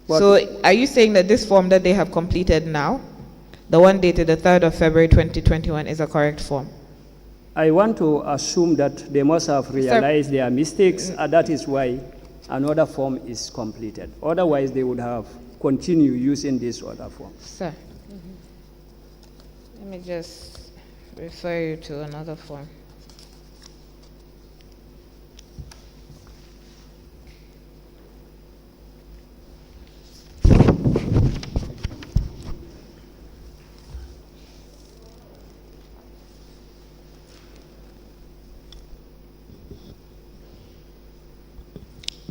But- So are you saying that this form that they have completed now, the one dated the 3rd of February 2021, is a correct form? I want to assume that they must have realized their mistakes, and that is why another form is completed. Otherwise, they would have continued using this other form. Sir, let me just refer you to another form.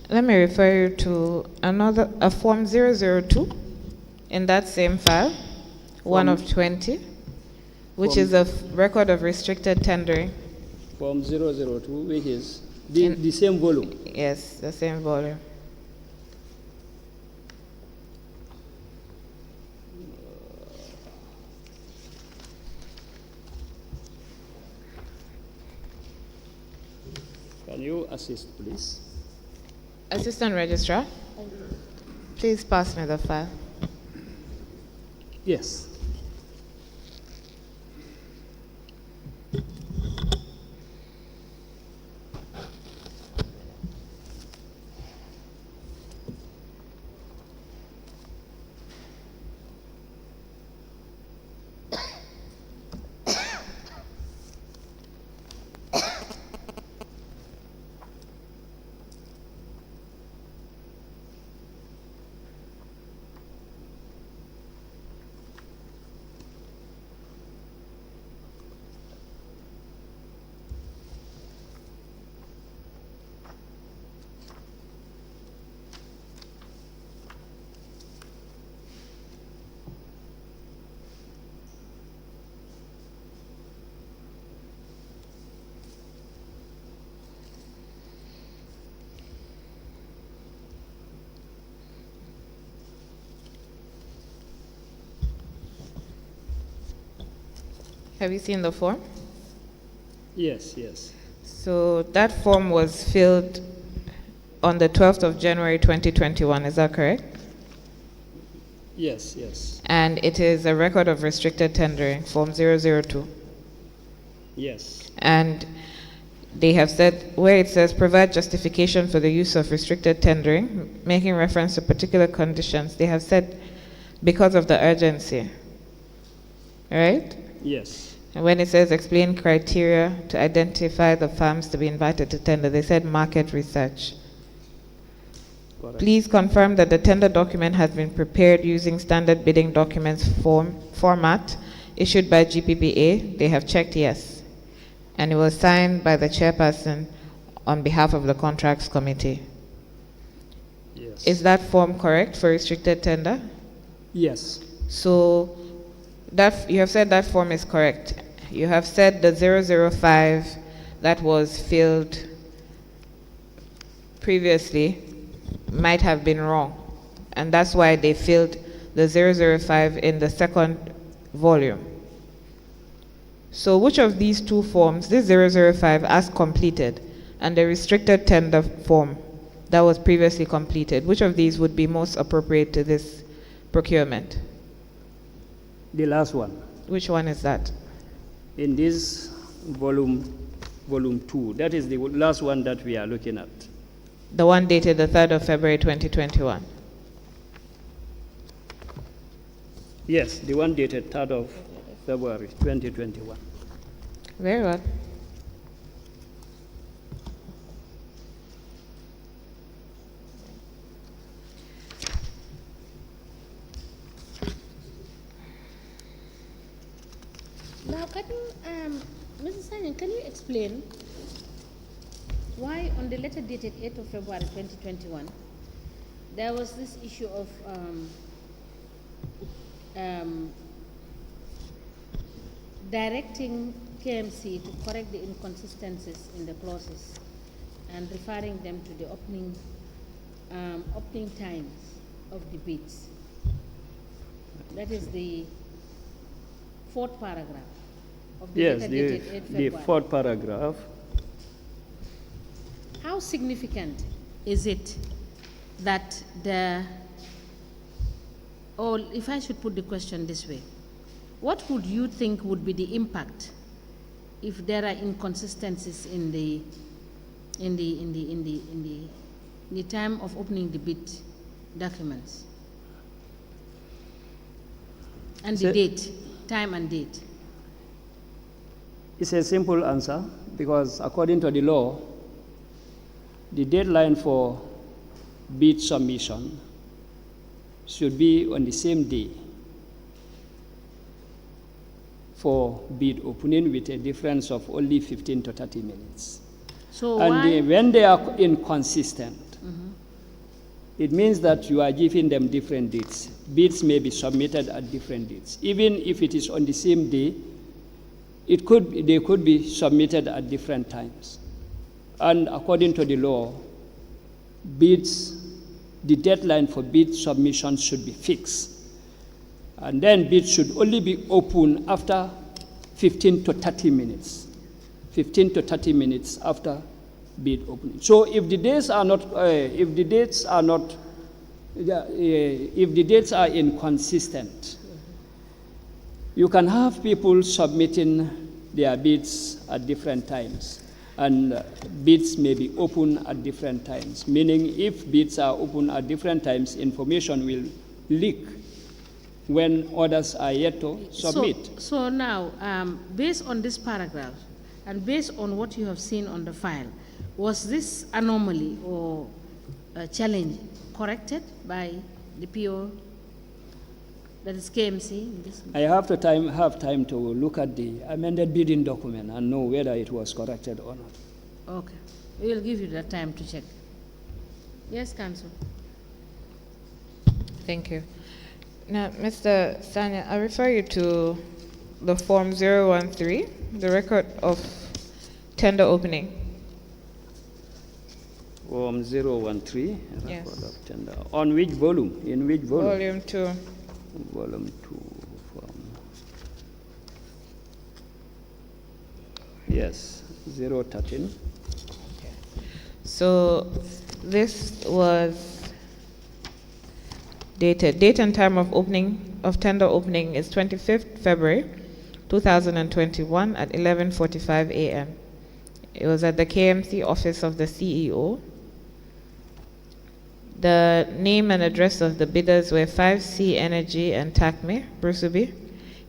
Let me refer you to a form 002 in that same file, one of 20, which is a record of restricted tendering. Form 002, which is the same volume. Yes, the same volume. Can you assist, please? Assistant Registrar, please pass me the file. Yes. Have you seen the form? Yes, yes. So that form was filled on the 12th of January 2021, is that correct? Yes, yes. And it is a record of restricted tendering, form 002. Yes. And they have said, where it says provide justification for the use of restricted tendering, making reference to particular conditions, they have said because of the urgency, right? Yes. And when it says explain criteria to identify the firms to be invited to tender, they said market research. Correct. Please confirm that the tender document has been prepared using standard bidding documents format issued by GPPA. They have checked yes. And it was signed by the chairperson on behalf of the contracts committee. Yes. Is that form correct for restricted tender? Yes. So that you have said that form is correct. You have said the 005 that was filled previously might have been wrong, and that's why they filled the 005 in the second volume. So which of these two forms, this 005 as completed and the restricted tender form that was previously completed, which of these would be most appropriate to this procurement? The last one. Which one is that? In this volume 2, that is the last one that we are looking at. The one dated the 3rd of February 2021. Yes, the one dated 3rd of February 2021. Very well. Now, can you, Mrs. Sanyan, can you explain why on the letter dated 8th of February 2021, there was this issue of directing KMC to correct the inconsistencies in the clauses and referring them to the opening times of the bids. That is the fourth paragraph of the Yes, letter dated 8 the February. fourth paragraph. How significant is it that or if I should put the question this way, what would you think would be the impact if there are inconsistencies in the time of opening the bid documents and the So- date, time and date? It's a simple answer because according to the law, the deadline for bid submission should be on the same day for bid opening with a difference of only 15 to 30 minutes. So And why? when they are inconsistent, it means that you are giving them different dates. Bids may be submitted at different dates. Even if it is on the same day, they could be submitted at different times. And according to the law, the deadline for bid submission should be fixed. And then bids should only be open after 15 to 30 minutes. 15 to 30 minutes after bid opening. So if the dates are inconsistent, you can have people submitting their bids at different times, and bids may be open at different times, meaning if bids are open at different times, information will leak when others are yet to submit. So now, based on this paragraph and based on what you have seen on the file, was this anomaly or challenge corrected by the PO, that is KMC? In this? I have time to look at the amended bidding document and know whether it was corrected or not. Okay, we will give you that time to check. Yes, Council. Thank you. Now, Mr. Sanya, I refer you to the Form 013, the record of tender opening. Form 013, Yes. record of tender. On which volume? In which volume? Volume 2. Volume 2. Form. Yes, 013. So this was dated. Date and time of tender opening is 25th February 2021 at 11:45 a.m. It was at the KMC office of the CEO. The name and address of the bidders were 5C Energy and TACME, Brusubi,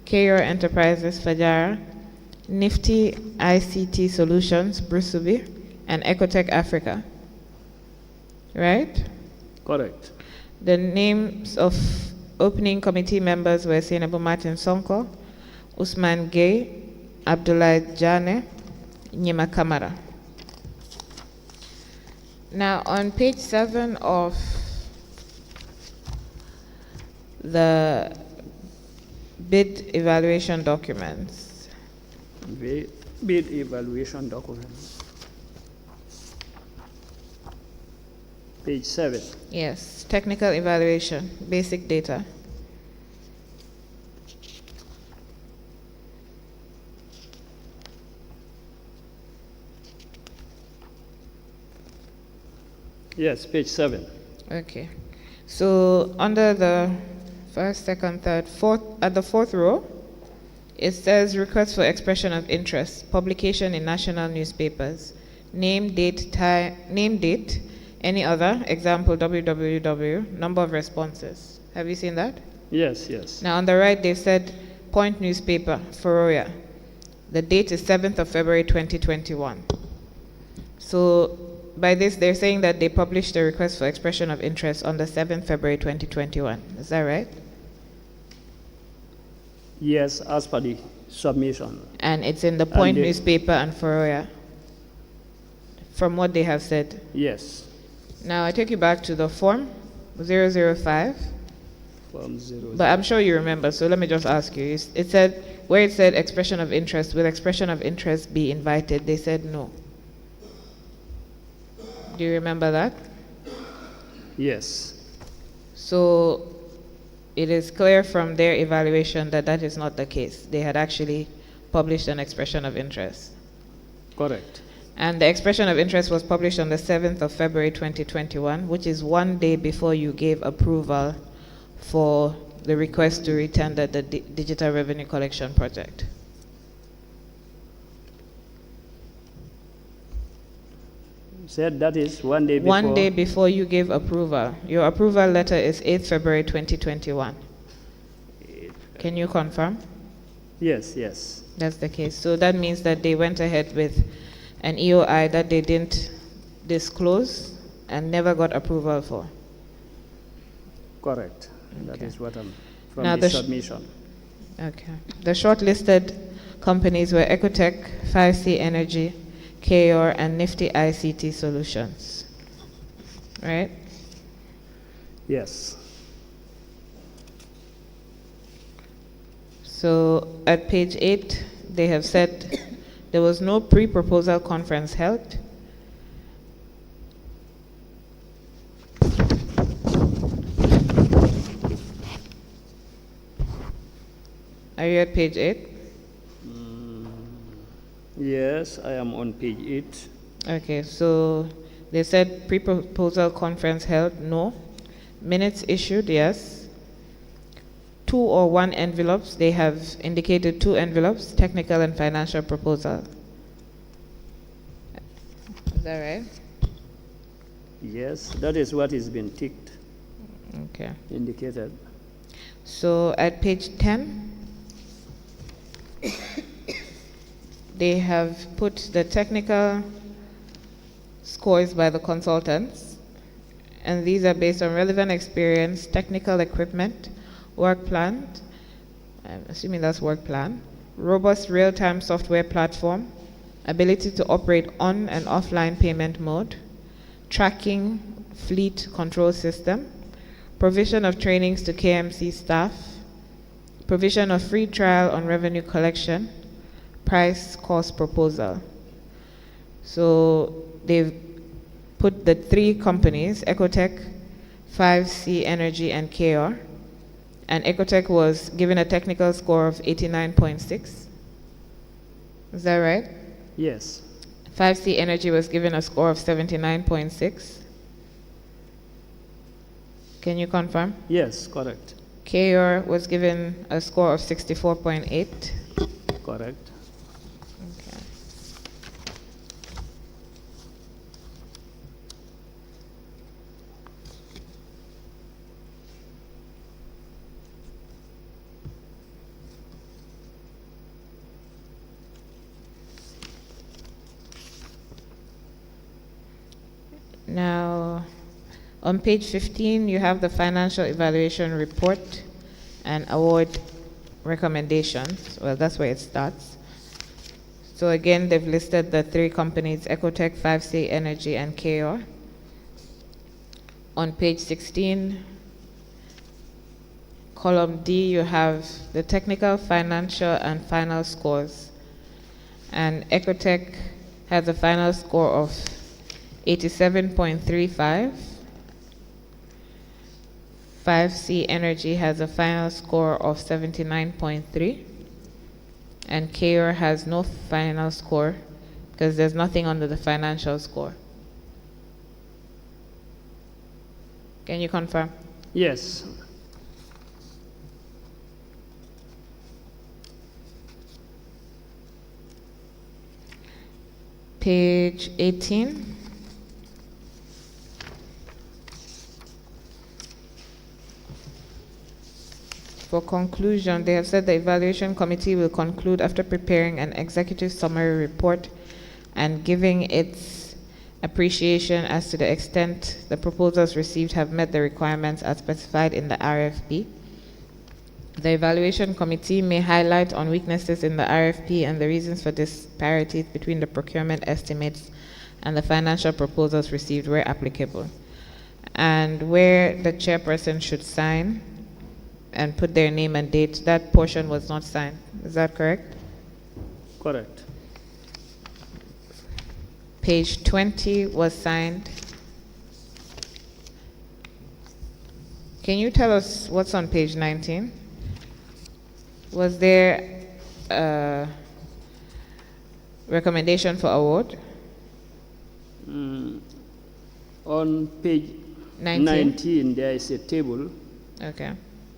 KR Enterprises, Fajara, Nifty ICT Solutions, Brusubi, and Ecotech Africa. Right? Correct. The names of opening committee members were Senabu Martin Sonko, Usman Gay, Abdullah Jane, Nyima Kamara. Now, on page 7 of the bid evaluation documents, Bid evaluation document. Page 7. yes, technical evaluation, basic data. Yes, page 7. Okay. So under the first, second, third, fourth, at the fourth row, it says request for expression of interest, publication in national newspapers, name, date, any other, example www, number of responses. Have you seen that? Yes, yes. Now on the right, they said Point newspaper, Foroya. The date is 7th of February 2021. So by this, they're saying that they published a request for expression of interest on the 7th February 2021. Is that right? Yes, as per the submission. And it's in the Point they- newspaper and Foroya, from what they have said. Yes. Now I take you back to the form 005, Form 0. but I'm sure you remember, so let me just ask you. It said, where it said expression of interest, will expression of interest be invited? They said no. Do you remember that? Yes. So it is clear from their evaluation that that is not the case. They had actually published an expression of interest. Correct. And the expression of interest was published on the 7th of February 2021, which is one day before you gave approval for the request to retender the digital revenue collection project. Said that is one day before. One day before you gave approval. Your approval letter is 8th February 2021. Can you confirm? Yes, yes. That's the case. So that means that they went ahead with an EOI that they didn't disclose and never got approval for. Correct. That Okay. is what I'm from Now the the sh- submission. Okay. The shortlisted companies were Ecotech, 5C Energy, KOR, and Nifty ICT Solutions. Right? Yes. So at page 8, they have said there was no pre-proposal conference held. Are you at page 8? Yes, I am on page 8. Okay, so they said pre-proposal conference held, no. Minutes issued, yes. 2 or 1 envelopes, they have indicated 2 envelopes, technical and financial proposal. Is that right? Yes, that is what is been ticked, Okay. indicated. So at page 10, they have put the technical scores by the consultants, and these are based on relevant experience, technical equipment, work plan, I'm assuming that's work plan, robust real-time software platform, ability to operate on and offline payment mode, tracking fleet control system, provision of trainings to KMC staff, provision of free trial on revenue collection, price cost proposal. So they've put the 3 companies, Ecotech, 5C Energy, and KOR. And Ecotech was given a technical score of 89.6. Is that right? Yes. 5C Energy was given a score of 79.6. Can you confirm? Yes, correct. KOR was given a score of 64.8. Correct. Okay. Now, on page 15, you have the financial evaluation report and award recommendations. Well, that's where it starts. So again, they've listed the 3 companies, Ecotech, 5C Energy, and KOR. On page 16, column D, you have the technical, financial, and final scores. And Ecotech has a final score of 87.35. 5C Energy has a final score of 79.3. And KOR has no final score because there's nothing under the financial score. Can you confirm? Yes. Page 18. For conclusion, they have said the evaluation committee will conclude after preparing an executive summary report and giving its appreciation as to the extent the proposals received have met the requirements as specified in the RFP. The evaluation committee may highlight on weaknesses in the RFP and the reasons for disparities between the procurement estimates and the financial proposals received where applicable. And where the chairperson should sign, and put their name and date, that portion was not signed. Is that correct? Correct. Page 20 was signed. Can you tell us what's on page 19? Was there a recommendation for award? On page 19, there is a table Okay.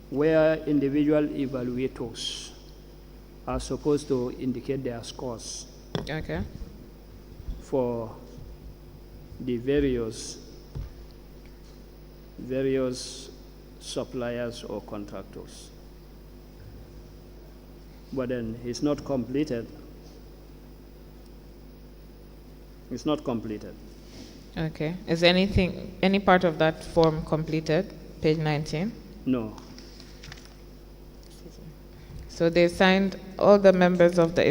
where individual evaluators are supposed to indicate their scores Okay. for the various suppliers or contractors. But then it's not completed. It's not completed. Okay. Is any part of that form completed? Page 19. No. So they signed, all the members of the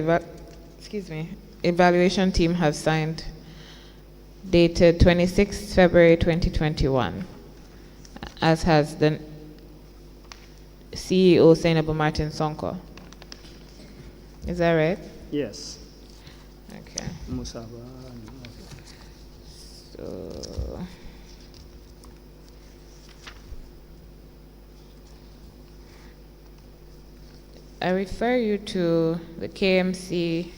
evaluation team have signed, dated 26 February 2021, as has the CEO, Senabu Martin Sonko. Is that right? Yes. Okay. Musaba. So, I refer you to the KMC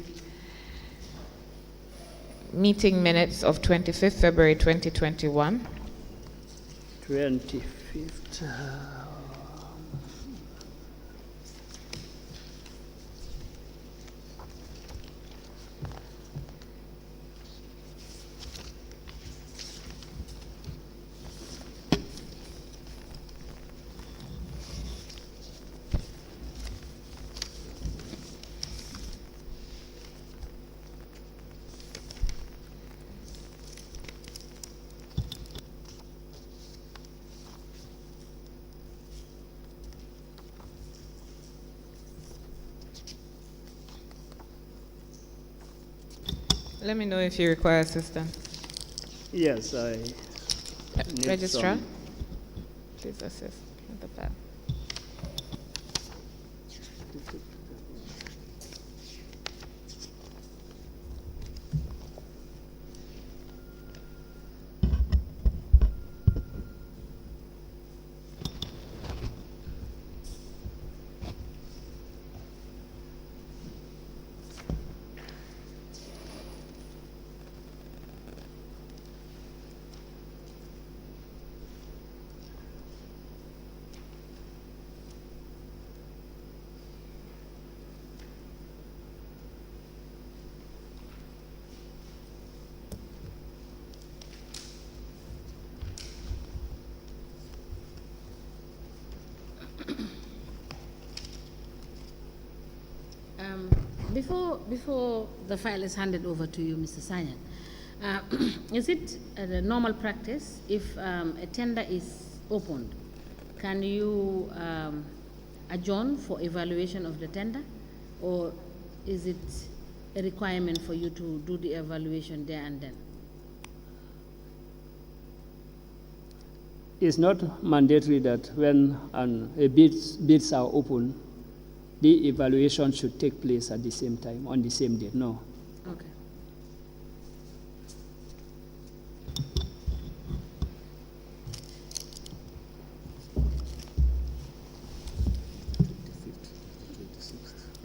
meeting minutes of 25th February 2021. 25th. Let me know if you require assistance. Yes, I need Registrar, some- please assist with the pad. Before the file is handed over to you, Mr. Sanyan, is it the normal practice if a tender is opened, can you adjourn for evaluation of the tender, or is it a requirement for you to do the evaluation there and then? It's not mandatory that when bids are open, the evaluation should take place at the same time, on the same day. No. Okay.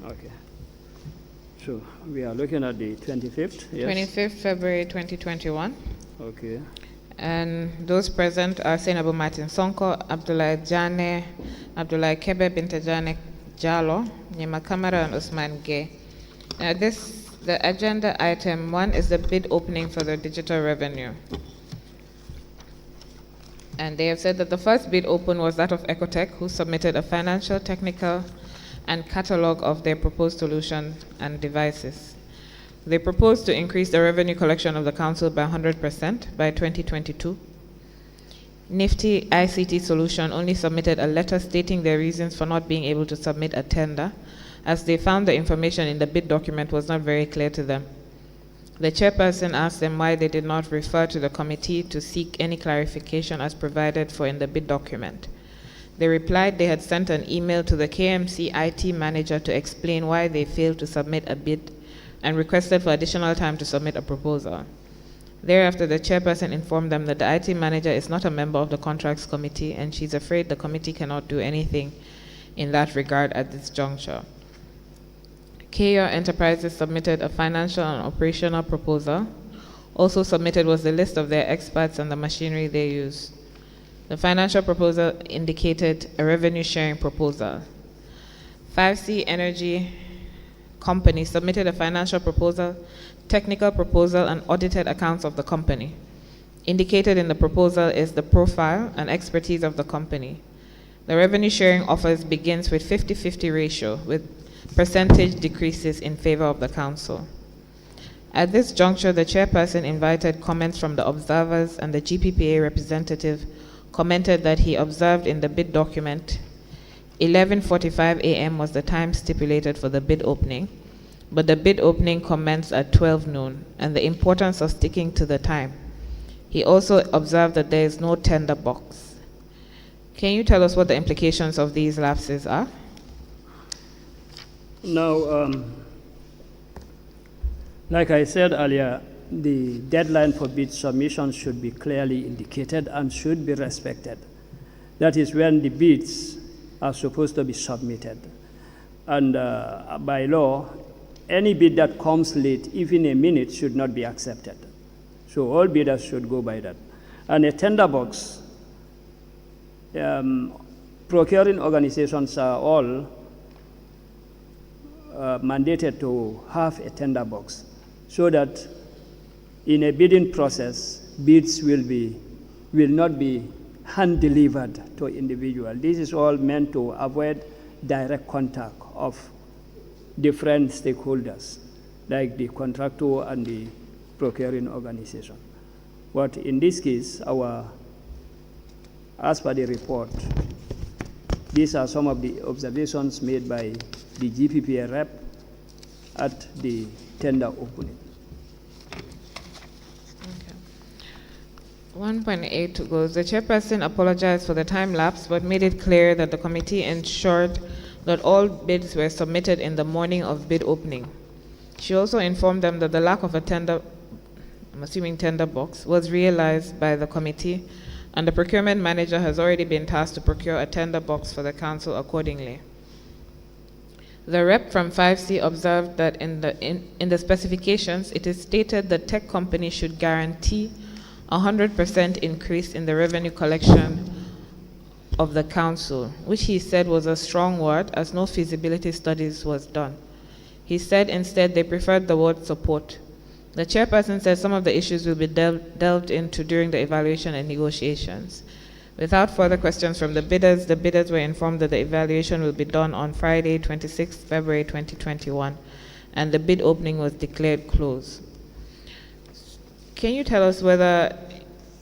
Okay. So we are looking at the 25th. Yes. 25th February 2021. Okay. And those present are Senabu Martin Sonko, Abdullah Jane, Abdullah Kebe Binta Jane Jalo, Nyema Kamara, and Usman Gay. The agenda item 1 is the bid opening for the digital revenue. And they have said that the first bid open was that of Ecotech, who submitted a financial, technical, and catalog of their proposed solution and devices. They proposed to increase the revenue collection of the council by 100% by 2022. Nifty ICT Solution only submitted a letter stating their reasons for not being able to submit a tender, as they found the information in the bid document was not very clear to them. The chairperson asked them why they did not refer to the committee to seek any clarification as provided for in the bid document. They replied they had sent an email to the KMC IT manager to explain why they failed to submit a bid and requested for additional time to submit a proposal. Thereafter, the chairperson informed them that the IT manager is not a member of the contracts committee and she's afraid the committee cannot do anything in that regard at this juncture. KR Enterprises submitted a financial and operational proposal. Also submitted was the list of their experts and the machinery they use. The financial proposal indicated a revenue sharing proposal. 5C Energy Company submitted a financial proposal, technical proposal, and audited accounts of the company. Indicated in the proposal is the profile and expertise of the company. The revenue sharing offers begins with 50-50 ratio, with percentage decreases in favor of the council. At this juncture, the chairperson invited comments from the observers, and the GPPA representative commented that he observed in the bid document 11:45 a.m. was the time stipulated for the bid opening, but the bid opening commenced at 12 noon, and the importance of sticking to the time. He also observed that there is no tender box. Can you tell us what the implications of these lapses are? Now, like I said earlier, the deadline for bid submission should be clearly indicated and should be respected. That is when the bids are supposed to be submitted. And by law, any bid that comes late, even a minute, should not be accepted. So all bidders should go by that. And a tender box, procuring organizations are all mandated to have a tender box so that in a bidding process, bids will not be hand-delivered to individual. This is all meant to avoid direct contact of different stakeholders, like the contractor and the procuring organization. But in this case, as per the report, these are some of the observations made by the GPPA rep at the tender opening. 1.8 goes, the chairperson apologized for the time lapse, but made it clear that the committee ensured that all bids were submitted in the morning of bid opening. She also informed them that the lack of a tender, I'm assuming tender box, was realized by the committee, and the procurement manager has already been tasked to procure a tender box for the council accordingly. The rep from 5C observed that in the specifications, it is stated the tech company should guarantee 100% increase in the revenue collection of the council, which he said was a strong word as no feasibility studies was done. He said instead they preferred the word support. The chairperson said some of the issues will be delved into during the evaluation and negotiations. Without further questions from the bidders were informed that the evaluation will be done on Friday, 26 February 2021, and the bid opening was declared closed. Can you tell us whether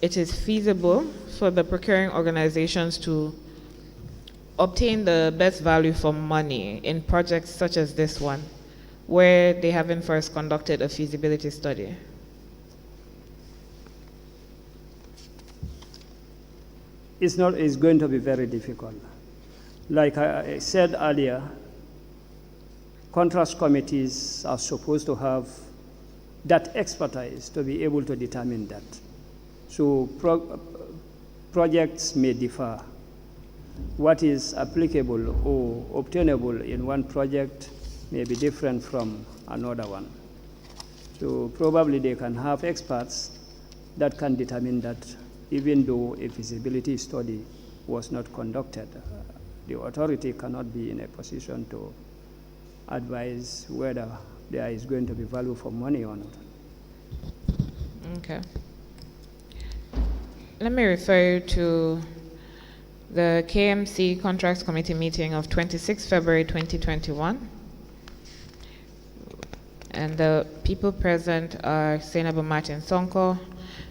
it is feasible for the procuring organizations to obtain the best value for money in projects such as this one, where they haven't first conducted a feasibility study? It's going to be very difficult. Like I said earlier, contrast committees are supposed to have that expertise to be able to determine that. So projects may differ. What is applicable or obtainable in one project may be different from another one. So probably they can have experts that can determine that, even though a feasibility study was not conducted. The authority cannot be in a position to advise whether there is going to be value for money or not. Okay. Let me refer you to the KMC Contracts Committee meeting of 26 February 2021. And the people present are Senabu Martin Sonko,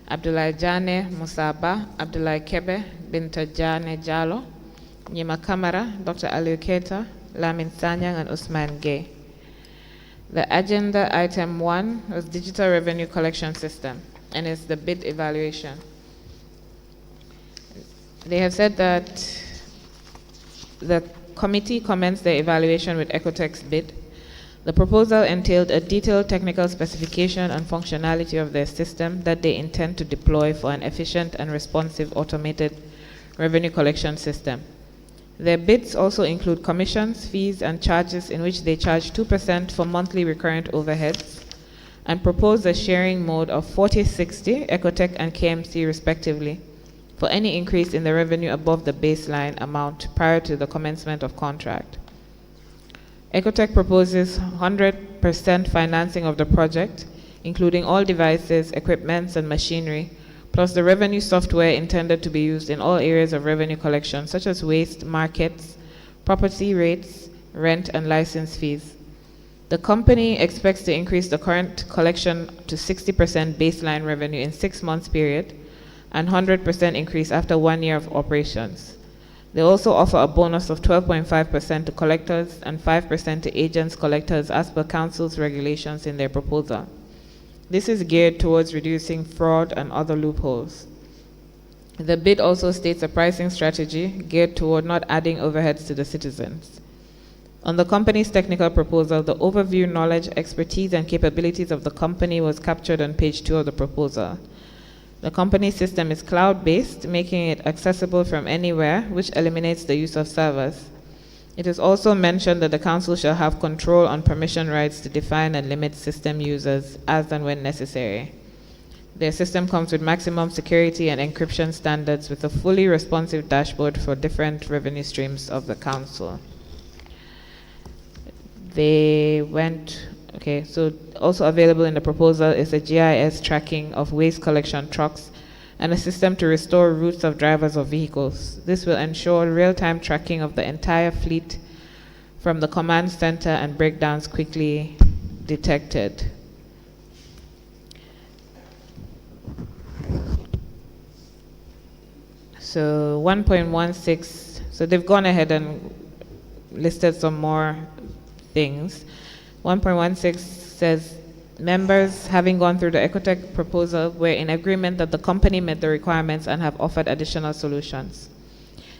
Abdullah Jane Musaba, Abdullah Kebe, Binta Jane Jalo, Nyima Kamara, Dr. Aliu Keta, Lamin Sanyang, and Usman Gay. The agenda item 1 was digital revenue collection system, and it's the bid evaluation. They have said that The committee commenced their evaluation with Ecotech's bid. The proposal entailed a detailed technical specification and functionality of their system that they intend to deploy for an efficient and responsive automated revenue collection system. Their bids also include commissions, fees, and charges in which they charge 2% for monthly recurrent overheads and propose a sharing mode of 40/60, Ecotech and KMC respectively, for any increase in the revenue above the baseline amount prior to the commencement of contract. Ecotech proposes 100% financing of the project, including all devices, equipments, and machinery, plus the revenue software intended to be used in all areas of revenue collection, such as waste, markets, property rates, rent, and license fees. The company expects to increase the current collection to 60% baseline revenue in 6 months period and 100% increase after 1 year of operations. They also offer a bonus of 12.5% to collectors and 5% to agents collectors as per council's regulations in their proposal. This is geared towards reducing fraud and other loopholes. The bid also states a pricing strategy geared toward not adding overheads to the citizens. On the company's technical proposal, the overview, knowledge, expertise, and capabilities of the company was captured on page 2 of the proposal. The company's system is cloud-based, making it accessible from anywhere, which eliminates the use of servers. It is also mentioned that the council shall have control on permission rights to define and limit system users as and when necessary. Their system comes with maximum security and encryption standards with a fully responsive dashboard for different revenue streams of the council. So also available in the proposal is a GIS tracking of waste collection trucks and a system to restore routes of drivers of vehicles. This will ensure real-time tracking of the entire fleet from the command center and breakdowns quickly detected. So 1.16, so they've gone ahead and listed some more things. 1.16 says, members having gone through the Ecotech proposal were in agreement that the company met the requirements and have offered additional solutions.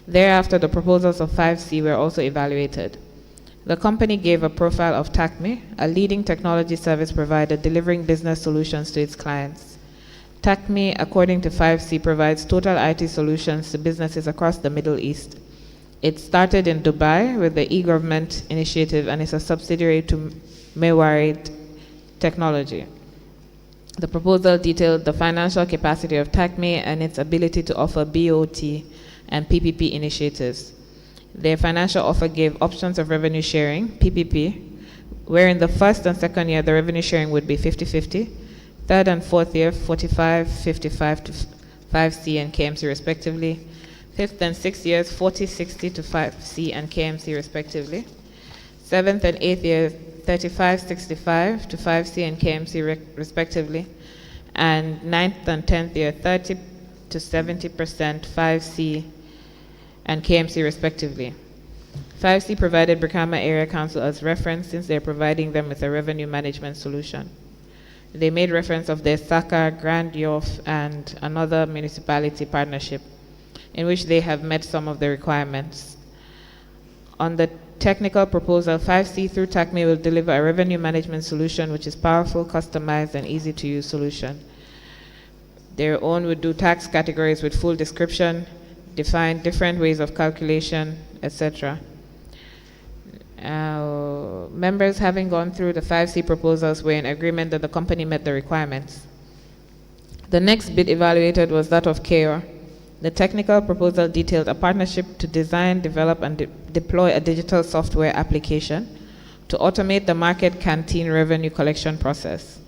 Thereafter, the proposals of 5C were also evaluated. The company gave a profile of TACME, a leading technology service provider delivering business solutions to its clients. TACME, according to 5C, provides total IT solutions to businesses across the Middle East. It started in Dubai with the e-government initiative and is a subsidiary to Mewarid Technology. The proposal detailed the financial capacity of TACME and its ability to offer BOT and PPP initiatives. Their financial offer gave options of revenue sharing, PPP, where in the first and second year the revenue sharing would be 50-50, third and fourth year 45-55 to 5C and KMC respectively, fifth and sixth years 40-60 to 5C and KMC respectively, seventh and eighth year 35-65 to 5C and KMC respectively, and ninth and 10th year 30 to 70% 5C and KMC respectively. 5C provided Brikama Area Council as reference since they're providing them with a revenue management solution. They made reference of their Saka, Grand Yoff, and another municipality partnership in which they have met some of the requirements. On the technical proposal, 5C through TACME will deliver a revenue management solution which is powerful, customized, and easy to use solution. Their own would do tax categories with full description, define different ways of calculation, etc. Members having gone through the 5C proposals were in agreement that the company met the requirements. The next bid evaluated was that of KEOR. The technical proposal detailed a partnership to design, develop, and deploy a digital software application to automate the market canteen revenue collection process.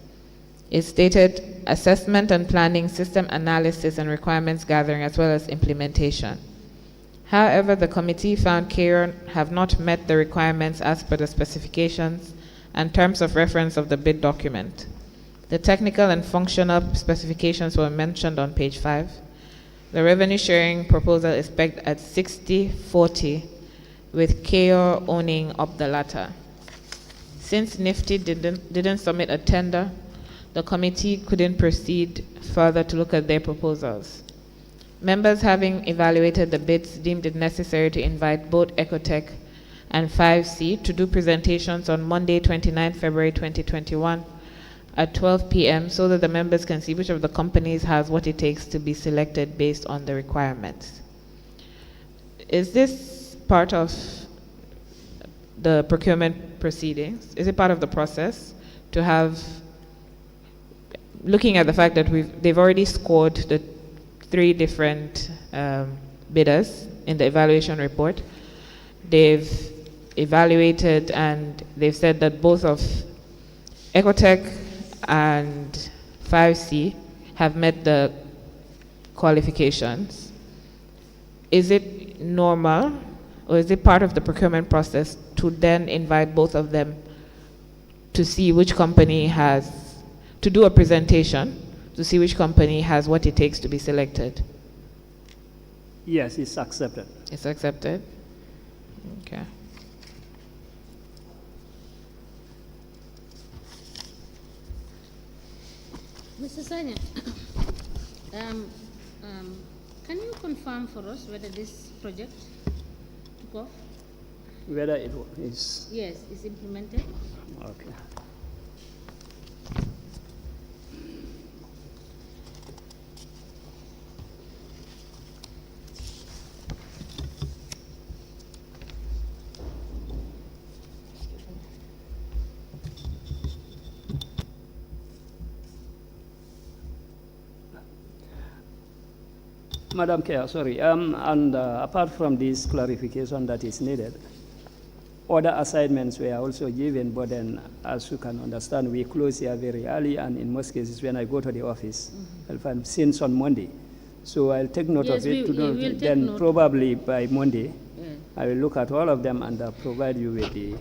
It stated assessment and planning, system analysis, and requirements gathering, as well as implementation. However, the committee found KEOR have not met the requirements as per the specifications and terms of reference of the bid document. The technical and functional specifications were mentioned on page 5. The revenue sharing proposal is pegged at 60-40, with KEOR owning up the latter. Since Nifty didn't submit a tender, the committee couldn't proceed further to look at their proposals. Members having evaluated the bids deemed it necessary to invite both Ecotech and 5C to do presentations on Monday, 29 February 2021 at 12 p.m. so that the members can see which of the companies has what it takes to be selected based on the requirements. Is this part of the procurement proceedings? Is it part of the process to have, looking at the fact that they've already scored the 3 different bidders in the evaluation report. They've evaluated and they've said that both of Ecotech and 5C have met the qualifications. Is it normal or is it part of the procurement process to then invite both of them to see which company has, to do a presentation to see which company has what it takes to be selected? Yes, it's accepted. It's accepted? Okay. Mr. Sanya, can you confirm for us whether this project took off? Whether it is Yes, is implemented? okay. Madam Chair, sorry, and apart from this clarification that is needed, other assignments were also given, but then, as you can understand, we close here very early, and in most cases, when I go to the office, I'll find since on Monday. So I'll take note Yes, of it. we'll take Then note. probably by Monday, Yeah. I will look at all of them and provide you with the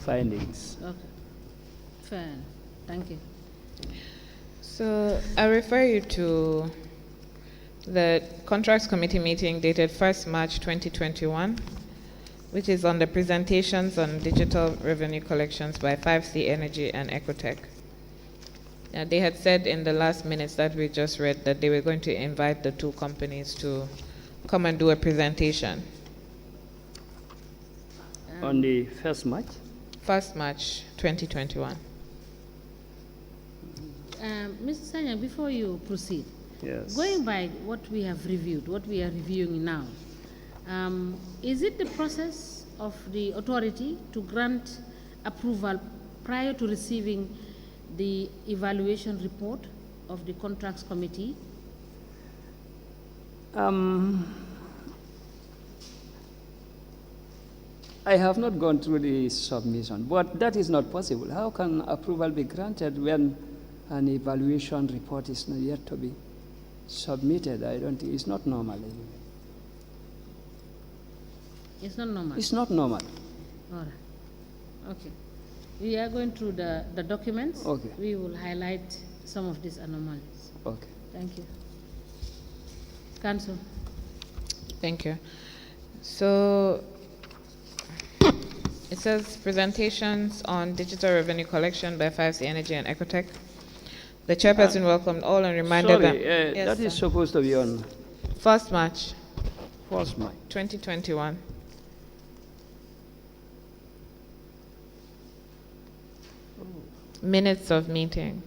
findings. Okay. Fair. Thank you. So I refer you to the Contracts Committee meeting dated 1st March 2021, which is on the presentations on digital revenue collections by 5C Energy and Ecotech. They had said in the last minutes that we just read that they were going to invite the 2 companies to come and do a presentation. On the 1st March? 1st March 2021. Mr. Sanya, before you proceed, Yes. going by what we have reviewed, what we are reviewing now, is it the process of the authority to grant approval prior to receiving the evaluation report of the contracts committee? I have not gone through the submission, but that is not possible. How can approval be granted when an evaluation report is not yet to be submitted? I don't think it's not normal. Anyway. It's not normal. It's not normal. All right. Okay. We are going through the documents. Okay. We will highlight some of these anomalies. Okay. Thank you. Council. Thank you. So it says presentations on digital revenue collection by 5C Energy and Ecotech. The chairperson welcomed all and reminded them. Sorry, Yes, that is sir. supposed to be on 1st March 1st March. 2021. Minutes of meeting.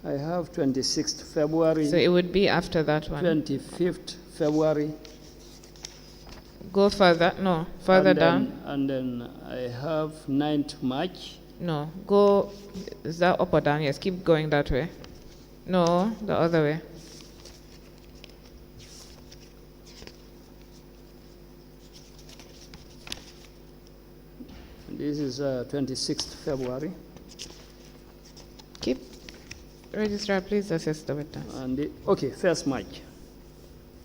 I have 26th February, So it would be after that one. 25th February. Go further. No, further and down. then, and then I have 9th March. No, go. Is that up or down? Yes, keep going that way. No, the other way. This is 26th February. Keep. Registrar, please assist the witness. And okay, 1st March.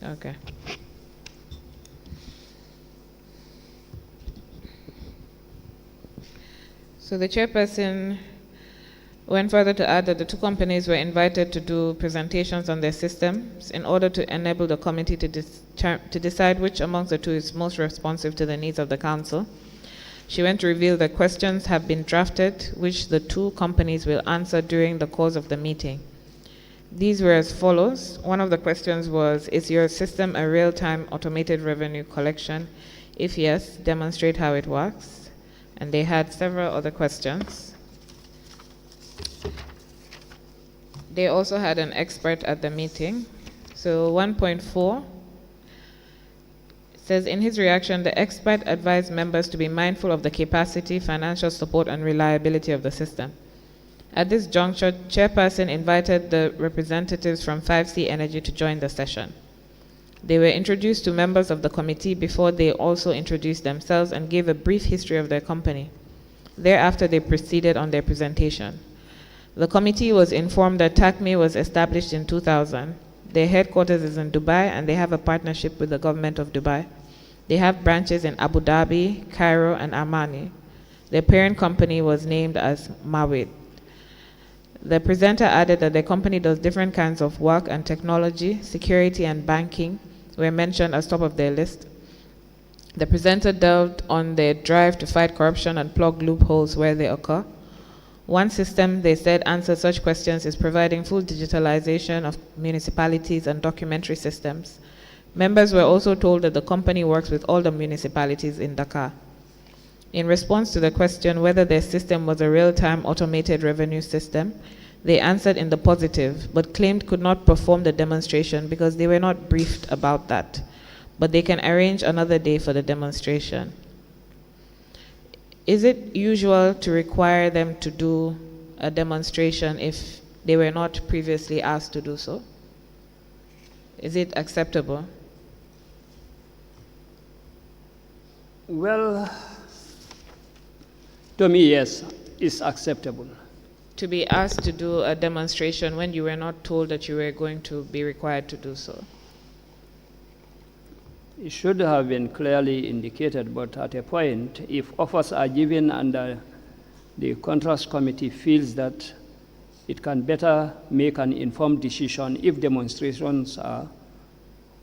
Okay. So the chairperson Went further to add that the two companies were invited to do presentations on their systems in order to enable the committee to decide which amongst the two is most responsive to the needs of the council. She went to reveal that questions have been drafted, which the two companies will answer during the course of the meeting. These were as follows. One of the questions was, is your system a real-time automated revenue collection? If yes, demonstrate how it works. And they had several other questions. They also had an expert at the meeting. So 1.4 says, in his reaction, the expert advised members to be mindful of the capacity, financial support, and reliability of the system. At this juncture, Chairperson invited the representatives from 5C Energy to join the session. They were introduced to members of the committee before they also introduced themselves and gave a brief history of their company. Thereafter, they proceeded on their presentation. The committee was informed that TACME was established in 2000. Their headquarters is in Dubai, and they have a partnership with the government of Dubai. They have branches in Abu Dhabi, Cairo, and Amman. Their parent company was named as Mawid. The presenter added that their company does different kinds of work, and technology, security, and banking were mentioned as top of their list. The presenter delved on their drive to fight corruption and plug loopholes where they occur. One system, they said, answers such questions is providing full digitalization of municipalities and documentary systems. Members were also told that the company works with all the municipalities in Dakar. In response to the question whether their system was a real-time automated revenue system, they answered in the positive, but claimed could not perform the demonstration because they were not briefed about that. But they can arrange another day for the demonstration. Is it usual to require them to do a demonstration if they were not previously asked to do so? Is it acceptable? Well, to me, yes, it's acceptable. To be asked to do a demonstration when you were not told that you were going to be required to do so? It should have been clearly indicated, but at a point, if offers are given and the contracts committee feels that it can better make an informed decision if demonstrations are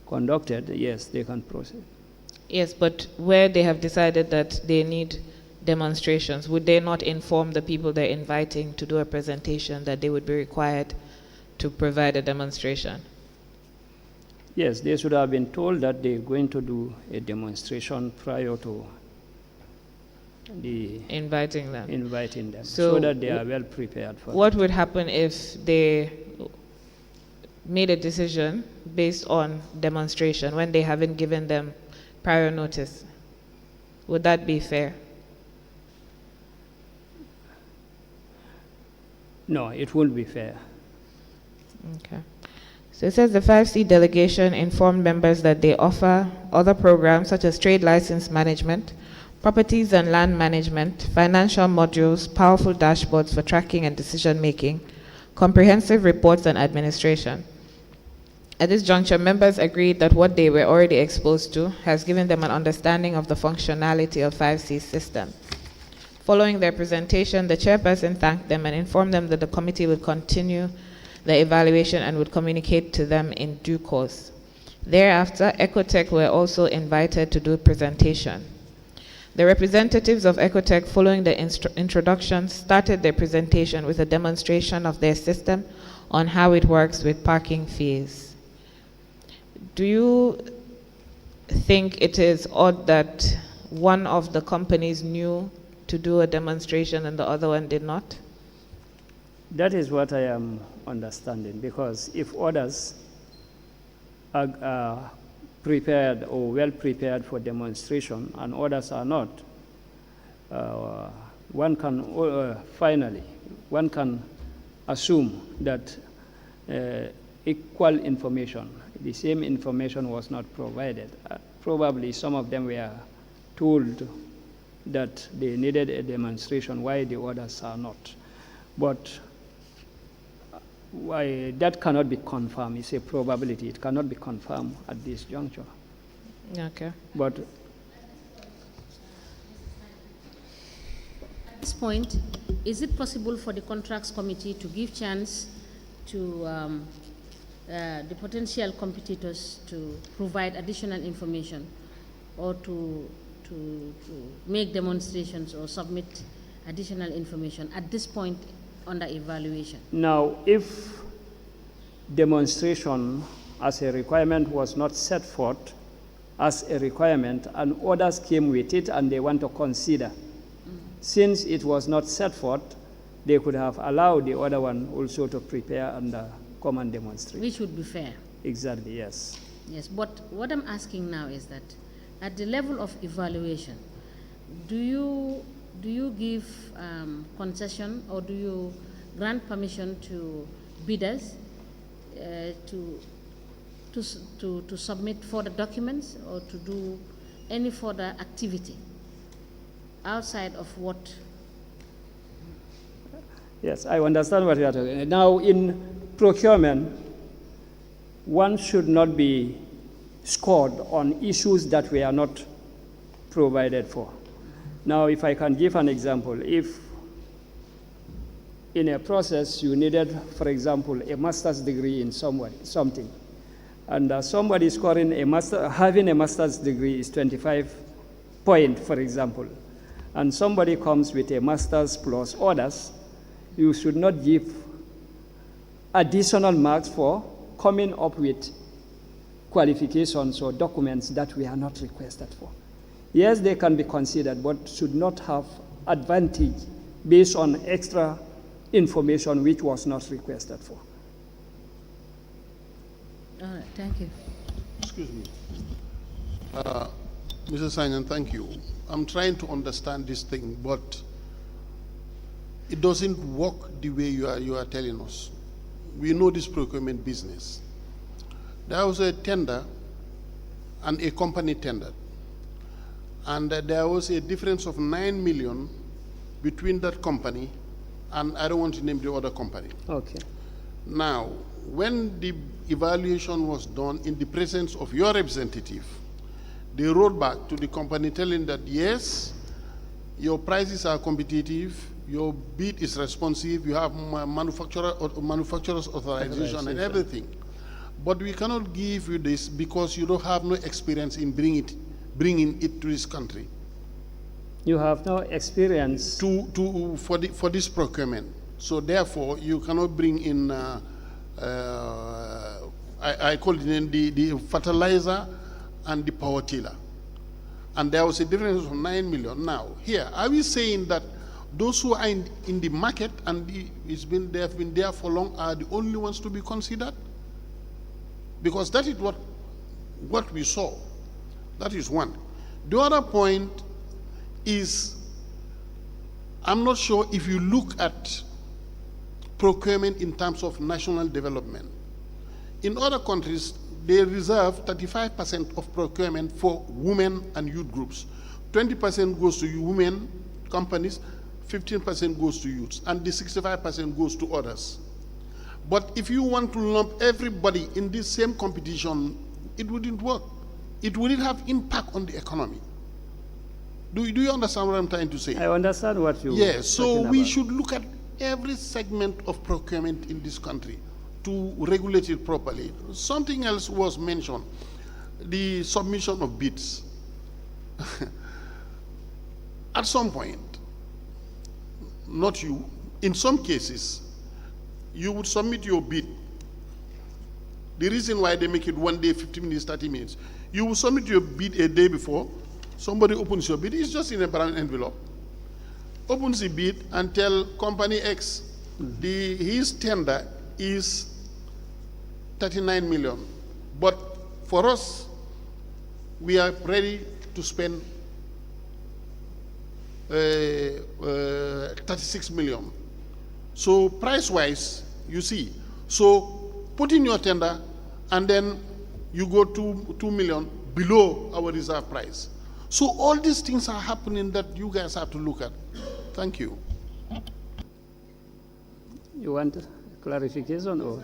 conducted, yes, they can proceed. Yes, but where they have decided that they need demonstrations, would they not inform the people they're inviting to do a presentation that they would be required to provide a demonstration? Yes, they should have been told that they're going to do a demonstration prior to the inviting them, so that they are well prepared for what would happen if they made a decision based on demonstration when they haven't given them prior notice? Would that be fair? No, it won't be fair. Okay. So it says the 5C delegation informed members that they offer other programs such as trade license management, properties and land management, financial modules, powerful dashboards for tracking and decision making, comprehensive reports and administration. At this juncture, members agreed that what they were already exposed to has given them an understanding of the functionality of 5C's system. Following their presentation, the chairperson thanked them and informed them that the committee would continue the evaluation and would communicate to them in due course. Thereafter, Ecotech were also invited to do a presentation. The representatives of Ecotech, following the introduction, started their presentation with a demonstration of their system on how it works with parking fees. Do you think it is odd that one of the companies knew to do a demonstration and the other one did not? That is what I am understanding, because if others are prepared or well prepared for demonstration and others are not, one can assume that equal information, the same information was not provided. Probably some of them were told that they needed a demonstration, why the others are not. But why that cannot be confirmed. It's a probability. It cannot be confirmed at this juncture. Okay. But this point, is it possible for the contracts committee to give chance to the potential competitors to provide additional information or to make demonstrations or submit additional information at this point under evaluation? Now, if demonstration as a requirement was not set forth as a requirement and others came with it and they want to consider, since it was not set forth, they could have allowed the other one also to prepare and come and demonstrate. Which would be fair. Exactly, yes. Yes, but what I'm asking now is that at the level of evaluation, do you give concession or do you grant permission to bidders to submit further documents or to do any further activity outside of what? Yes, I understand what you are talking about. Now, in procurement, one should not be scored on issues that we are not provided for. Now, if I can give an example, if in a process you needed, for example, a master's degree in something, and somebody scoring having a master's degree is 25 points, for example, and somebody comes with a master's plus others, you should not give additional marks for coming up with qualifications or documents that we are not requested for. Yes, they can be considered, but should not have advantage based on extra information which was not requested for. All right, thank you. Excuse me. Mr. Sanyan, thank you. I'm trying to understand this thing, but it doesn't work the way you are telling us. We know this procurement business. There was a tender, and a company tendered. And there was a difference of 9 million between that company and I don't want to name the other company. Okay. Now, when the evaluation was done in the presence of your representative, they wrote back to the company telling that, yes, your prices are competitive, your bid is responsive, you have manufacturer's authorization and everything. But we cannot give you this because you don't have no experience in bringing it to this country. You have no experience for this procurement. So therefore, you cannot bring in, I call it the fertilizer and the power tiller. And there was a difference of 9 million. Now, here, are we saying that those who are in the market and they have been there for long are the only ones to be considered? Because that is what we saw. That is one. The other point is, I'm not sure if you look at procurement in terms of national development. In other countries, they reserve 35% of procurement for women and youth groups. 20% goes to women companies, 15% goes to youths, and the 65% goes to others. But if you want to lump everybody in this same competition, it wouldn't work. It wouldn't have impact on the economy. Do you understand what I'm trying to say? I understand what you Yes, so we should look at every segment of procurement in this country to regulate it properly. Something else was mentioned, the submission of bids. At some point, not you, in some cases, you would submit your bid. The reason why they make it 1 day, 15 minutes, 30 minutes, you will submit your bid a day before, somebody opens your bid, it's just in a brown envelope, opens the bid and tell company X, his tender is 39 million. But for us, we are ready to spend 36 million. So price-wise, you see. So put in your tender, and then you go 2 million below our reserve price. So all these things are happening that you guys have to look at. Thank you. You want clarification or?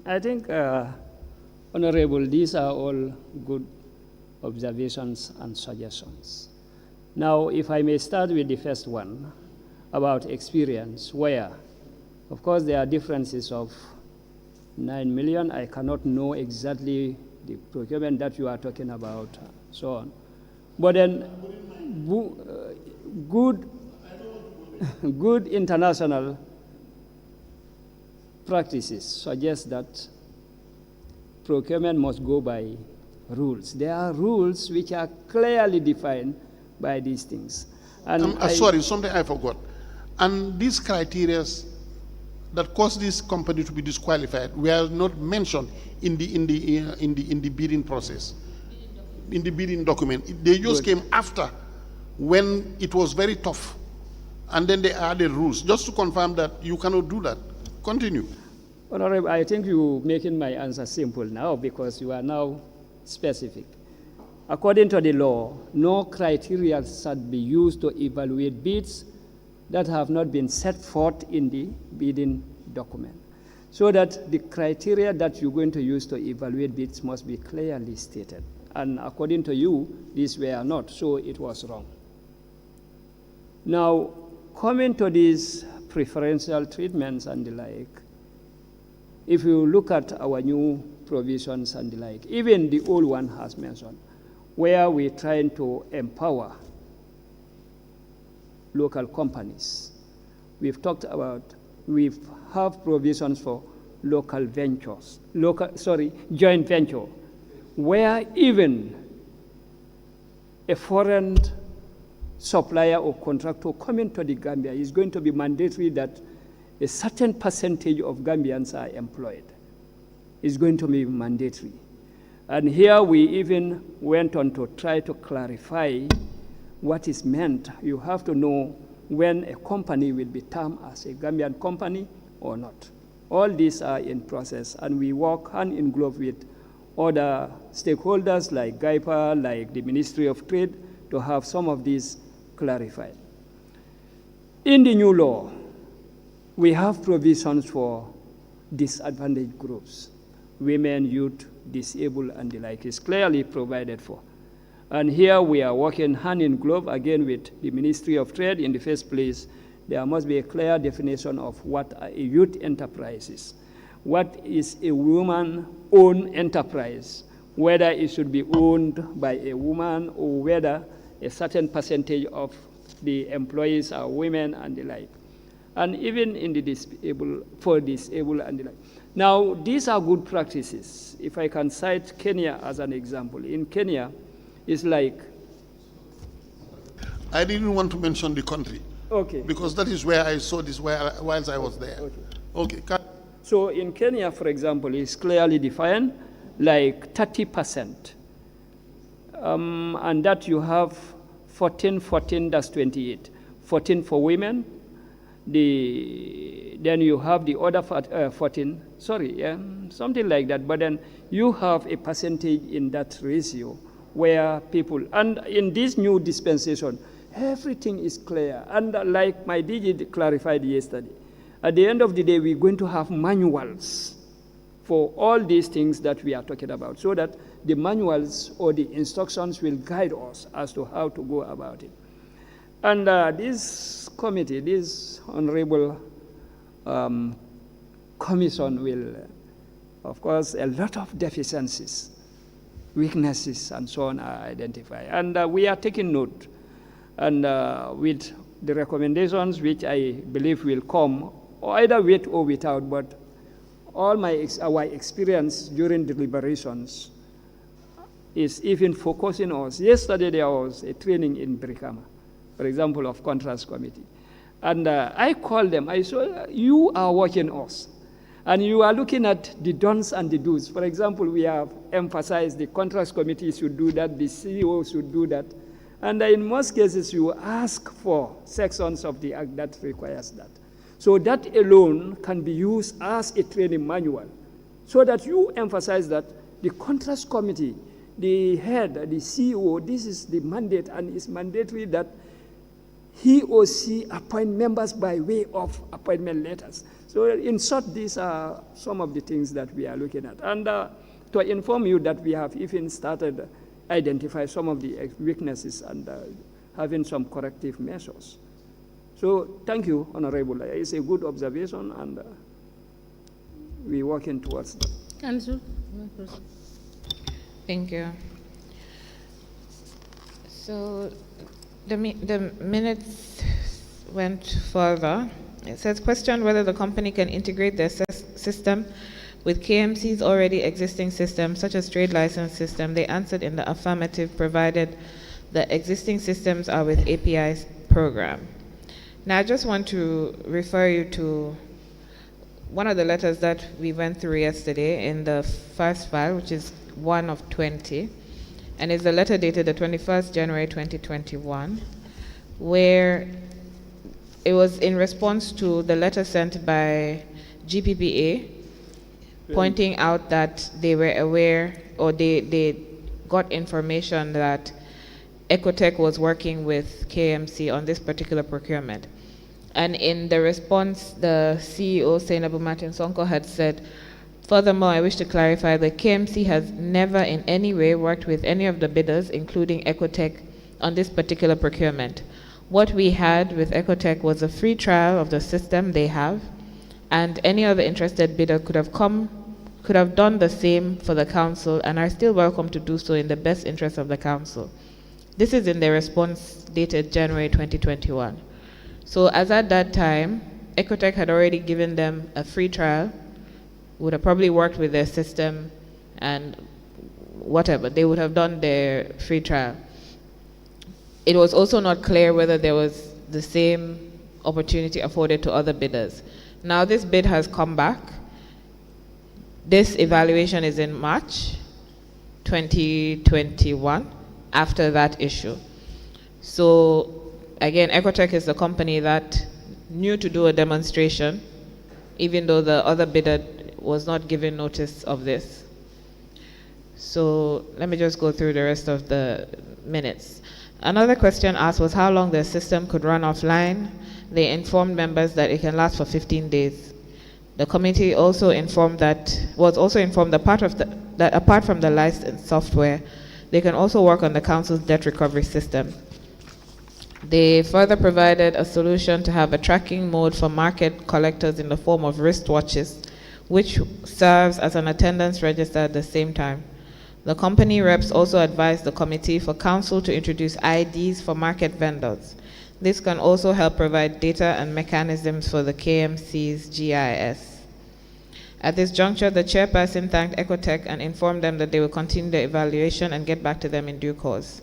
I think, Honorable, these are all good observations and suggestions. Now, if I may start with the first one about experience, where, of course, there are differences of 9 million. I cannot know exactly the procurement that you are talking about, so on. But then, good international practices suggest that procurement must go by rules. There are rules which are clearly defined by these things. And sorry, something I forgot. And these criteria that cause this company to be disqualified were not mentioned in the bidding process, in the bidding document. They just came after, when it was very tough, and then they added rules just to confirm that you cannot do that. Continue. Honorable, I think you're making my answer simple now because you are now specific. According to the law, no criteria should be used to evaluate bids that have not been set forth in the bidding document. So that the criteria that you're going to use to evaluate bids must be clearly stated. And according to you, these were not, so it was wrong. Now, coming to these preferential treatments and the like, if you look at our new provisions and the like, even the old one has mentioned, where we're trying to empower local companies. We've talked about, we have provisions for local ventures, joint venture, where even a foreign supplier or contractor coming to the Gambia is going to be mandatory that a certain percentage of Gambians are employed. It's going to be mandatory. And here we even went on to try to clarify what is meant. You have to know when a company will be termed as a Gambian company or not. All these are in process, and we work hand in glove with other stakeholders like GAIPA, like the Ministry of Trade, to have some of these clarified. In the new law, we have provisions for disadvantaged groups, women, youth, disabled, and the like is clearly provided for. And here we are working hand in glove again with the Ministry of Trade. In the first place, there must be a clear definition of what a youth enterprise is. What is a woman-owned enterprise, whether it should be owned by a woman or whether a certain percentage of the employees are women and the like. And even in the disabled and the like. Now, these are good practices. If I can cite Kenya as an example. In Kenya, it's like... I didn't want to mention the country. Okay. Because that is where I saw this whilst I was there. Okay. So in Kenya, for example, it's clearly defined, like 30%. And that you have 14, that's 28. 14 for women. Then you have the other 14, something like that. But then you have a percentage in that ratio where people, and in this new dispensation, everything is clear. And like my DG clarified yesterday, at the end of the day, we're going to have manuals for all these things that we are talking about, so that the manuals or the instructions will guide us as to how to go about it. And this committee, this honorable commission will, of course, a lot of deficiencies, weaknesses, and so on are identified. And we are taking note. And with the recommendations, which I believe will come, either with or without, but all our experience during deliberations is even focusing us. Yesterday there was a training in Brikama, for example, of contrast committee. And I called them, I said, you are watching us. And you are looking at the don'ts and the do's. For example, we have emphasized the contrast committee should do that, the CEO should do that. And in most cases, you ask for sections of the act that requires that. So that alone can be used as a training manual, so that you emphasize that the contrast committee, the head, the CEO, this is the mandate, and it's mandatory that he or she appoint members by way of appointment letters. So in short, these are some of the things that we are looking at. And to inform you that we have even started identify some of the weaknesses and having some corrective measures. So thank you, Honorable. It's a good observation, and we're working towards that. Council. Thank you. So the minutes went further. It says, question whether the company can integrate their system with KMC's already existing system, such as trade license system. They answered in the affirmative, provided the existing systems are with API's program. Now, I just want to refer you to one of the letters that we went through yesterday in the first file, which is 1 of 20, and it's a letter dated the 21st January 2021, where it was in response to the letter sent by GPPA pointing out that they were aware, or they got information that Ecotech was working with KMC on this particular procurement. And in the response, the CEO, Senabu Martin Sonko, had said, furthermore, I wish to clarify that KMC has never in any way worked with any of the bidders, including Ecotech, on this particular procurement. What we had with Ecotech was a free trial of the system they have, and any other interested bidder could have done the same for the council and are still welcome to do so in the best interest of the council. This is in their response dated January 2021. So as at that time, Ecotech had already given them a free trial, would have probably worked with their system and whatever, they would have done their free trial. It was also not clear whether there was the same opportunity afforded to other bidders. Now this bid has come back. This evaluation is in March 2021 after that issue. So again, Ecotech is the company that knew to do a demonstration, even though the other bidder was not given notice of this. So let me just go through the rest of the minutes. Another question asked was how long the system could run offline. They informed members that it can last for 15 days. The committee also was also informed that apart from the licensed software, they can also work on the council's debt recovery system. They further provided a solution to have a tracking mode for market collectors in the form of wristwatches, which serves as an attendance register at the same time. The company reps also advised the committee for council to introduce IDs for market vendors. This can also help provide data and mechanisms for the KMC's GIS. At this juncture, the chairperson thanked Ecotech and informed them that they will continue the evaluation and get back to them in due course.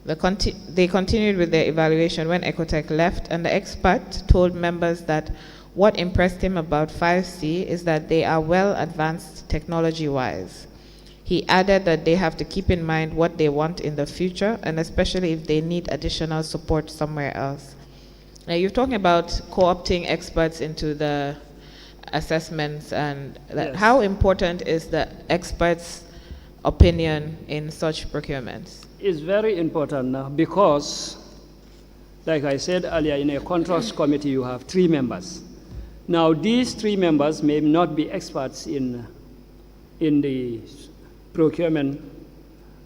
They continued with their evaluation when Ecotech left, and the expert told members that what impressed him about 5C is that they are well advanced technology-wise. He added that they have to keep in mind what they want in the future, and especially if they need additional support somewhere else. Now, you're talking about co-opting experts into the assessments, and that. Yes. How important is the experts' opinion in such procurements? It's very important because, like I said earlier, in a contracts committee, you have 3 members. Now, these 3 members may not be experts in the procurement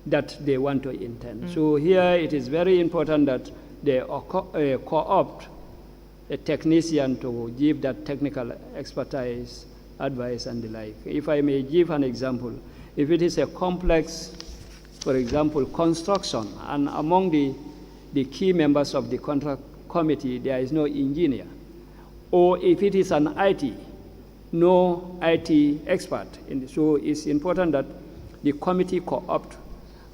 that they want to intend. So here it is very important that they co-opt a technician to give that technical expertise, advice, and the like. If I may give an example, if it is a complex, for example, construction, and among the key members of the contract committee, there is no engineer, or if it is an IT, no IT expert. So it's important that the committee co-opt,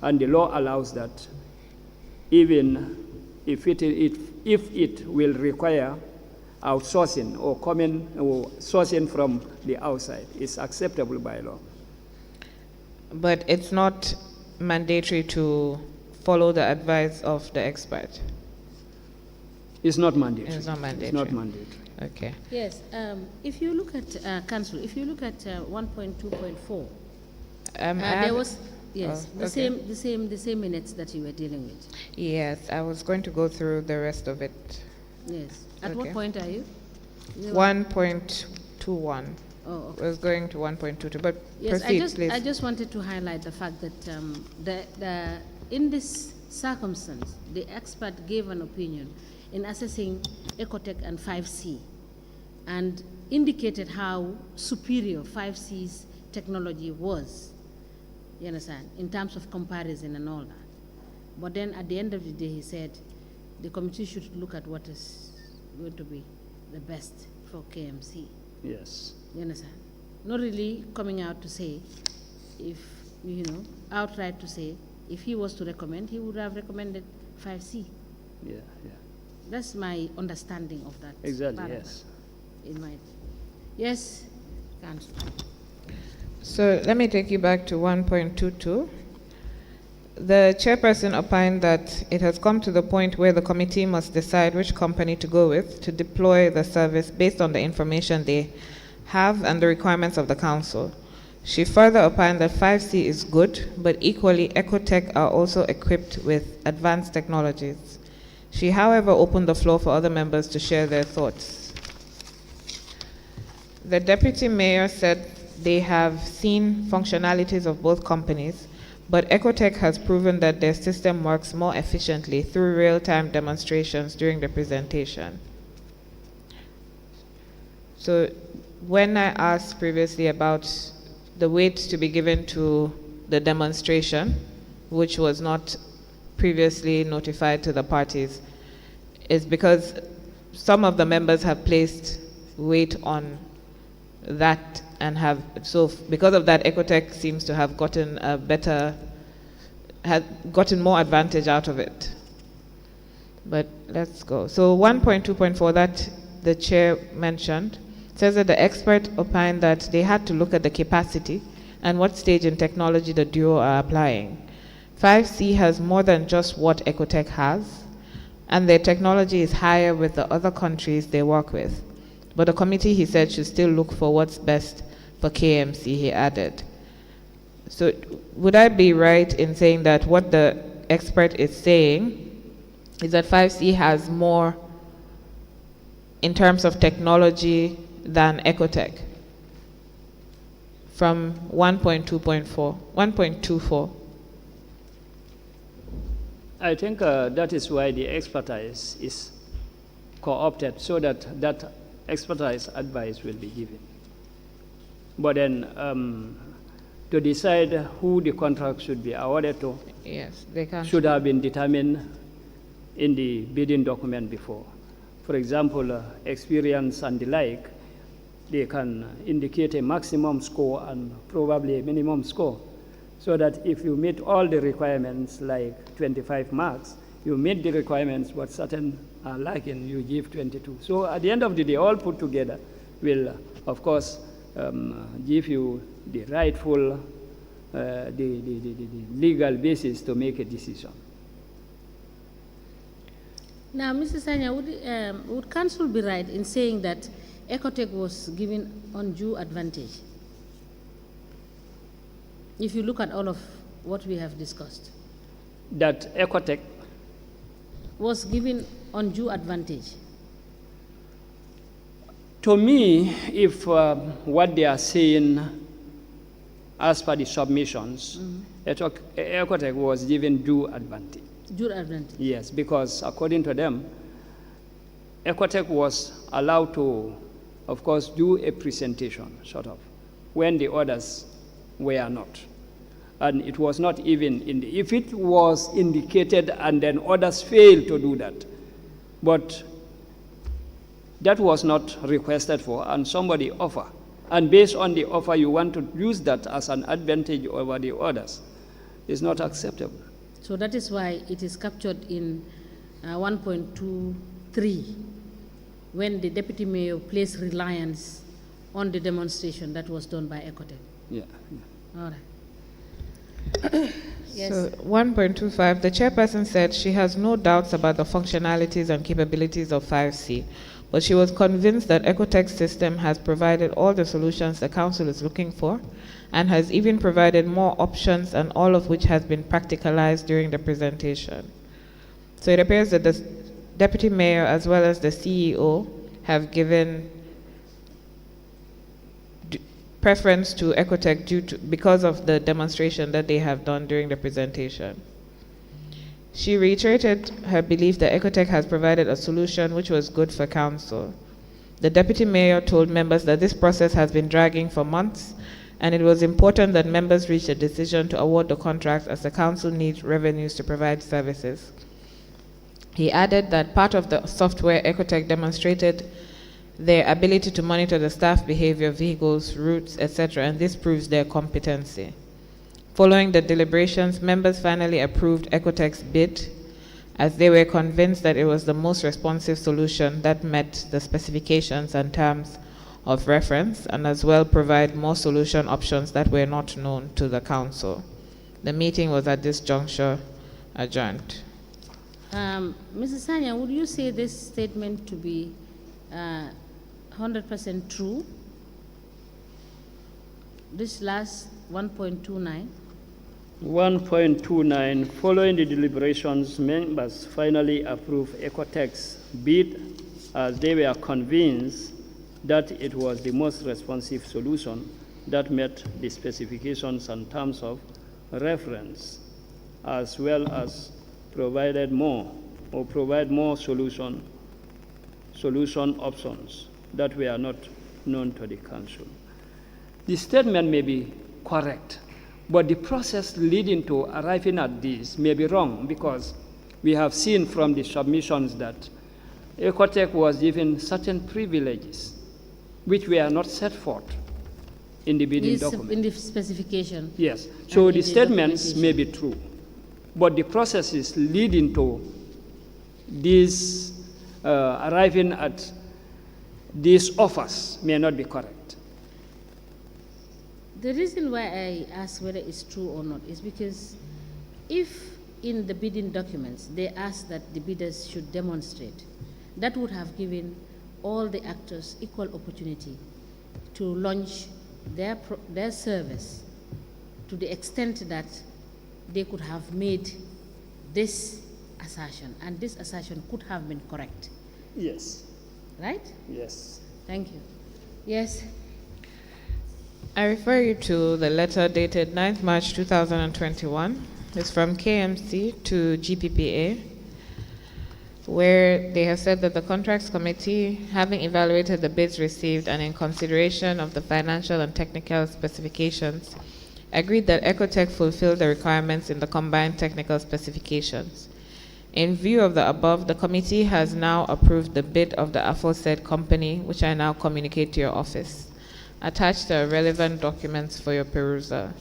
and the law allows that even if it will require outsourcing or sourcing from the outside, it's acceptable by law. But it's not mandatory to follow the advice of the expert? It's not mandatory. It's not mandatory. It's not mandatory. Okay. Yes. If you look at council, if you look at 1.2.4, there was the same minutes that you were dealing with. Yes, I was going to go through the rest of it. Yes. At what point are you? 1.21. Oh, okay. I was going to 1.22, but yes, proceed, please. I just wanted to highlight the fact that in this circumstance, the expert gave an opinion in assessing Ecotech and 5C and indicated how superior 5C's technology was, you understand, in terms of comparison and all that. But then at the end of the day, he said the committee should look at what is going to be the best for KMC. Yes. You understand? Not really coming out to say, if, you know, outright to say, if he was to recommend, he would have recommended 5C. Yeah, yeah. That's my understanding of that. Exactly, paragraph. yes. In my, yes, Council. So let me take you back to 1.22. The chairperson opined that it has come to the point where the committee must decide which company to go with to deploy the service based on the information they have and the requirements of the council. She further opined that 5C is good, but equally Ecotech are also equipped with advanced technologies. She, however, opened the floor for other members to share their thoughts. The deputy mayor said they have seen functionalities of both companies, but Ecotech has proven that their system works more efficiently through real-time demonstrations during the presentation. So when I asked previously about the weight to be given to the demonstration, which was not previously notified to the parties, is because some of the members have placed weight on that and have, so because of that, Ecotech seems to have gotten a better, had gotten more advantage out of it. But let's go. So 1.2.4 that the chair mentioned says that the expert opined that they had to look at the capacity and what stage in technology the duo are applying. 5C has more than just what Ecotech has, and their technology is higher with the other countries they work with. But the committee, he said, should still look for what's best for KMC, he added. So would I be right in saying that what the expert is saying is that 5C has more in terms of technology than Ecotech from 1.24? I think that is why the expertise is co-opted, so that that expertise advice will be given. But then to decide who the contract should be awarded to, Yes, they can. should have been determined in the bidding document before. For example, experience and the like, they can indicate a maximum score and probably a minimum score, so that if you meet all the requirements, like 25 marks, you meet the requirements, but certain are lacking, you give 22. So at the end of the day, all put together will, of course, give you the rightful, the legal basis to make a decision. Now, Mr. Sanya, would council be right in saying that Ecotech was given undue advantage? If you look at all of what we have discussed. That Ecotech was given undue advantage? To me, if what they are saying as per the submissions, Ecotech was given due advantage. Due advantage? Yes, because according to them, Ecotech was allowed to, of course, do a presentation, sort of, when the others were not. And it was not even, if it was indicated and then others failed to do that, but that was not requested for, and somebody offer. And based on the offer, you want to use that as an advantage over the others. It's not acceptable. So that is why it is captured in 1.23, when the deputy mayor placed reliance on the demonstration that was done by Ecotech. Yeah. All right. Yes. So 1.25, the chairperson said she has no doubts about the functionalities and capabilities of 5C, but she was convinced that Ecotech's system has provided all the solutions the council is looking for, and has even provided more options, and all of which has been practicalized during the presentation. So it appears that the deputy mayor as well as the CEO have given preference to Ecotech because of the demonstration that they have done during the presentation. She reiterated her belief that Ecotech has provided a solution which was good for council. The deputy mayor told members that this process has been dragging for months, and it was important that members reach a decision to award the contract as the council needs revenues to provide services. He added that part of the software Ecotech demonstrated their ability to monitor the staff behavior, vehicles, routes, etc., and this proves their competency. Following the deliberations, members finally approved Ecotech's bid, as they were convinced that it was the most responsive solution that met the specifications and terms of reference, and as well provide more solution options that were not known to the council. The meeting was at this juncture adjourned. Mrs. Sanya, would you say this statement to be 100% true? This last 1.29? 1.29, following the deliberations, members finally approved Ecotech's bid as they were convinced that it was the most responsive solution that met the specifications and terms of reference, as well as provide more solution options that were not known to the council. The statement may be correct, but the process leading to arriving at this may be wrong, because we have seen from the submissions that Ecotech was given certain privileges which were not set forth in the bidding document. In the specification. Yes, so the statements may be true, but the processes leading to this arriving at these offers may not be correct. The reason why I ask whether it's true or not is because if in the bidding documents they ask that the bidders should demonstrate, that would have given all the actors equal opportunity to launch their service to the extent that they could have made this assertion, and this assertion could have been correct. Yes. Right? Yes. Thank you. Yes. I refer you to the letter dated 9th March 2021. It's from KMC to GPPA, where they have said that the Contracts Committee, having evaluated the bids received and in consideration of the financial and technical specifications, agreed that Ecotech fulfilled the requirements in the combined technical specifications. In view of the above, the committee has now approved the bid of the aforesaid company, which I now communicate to your office. Attached are relevant documents for your perusal.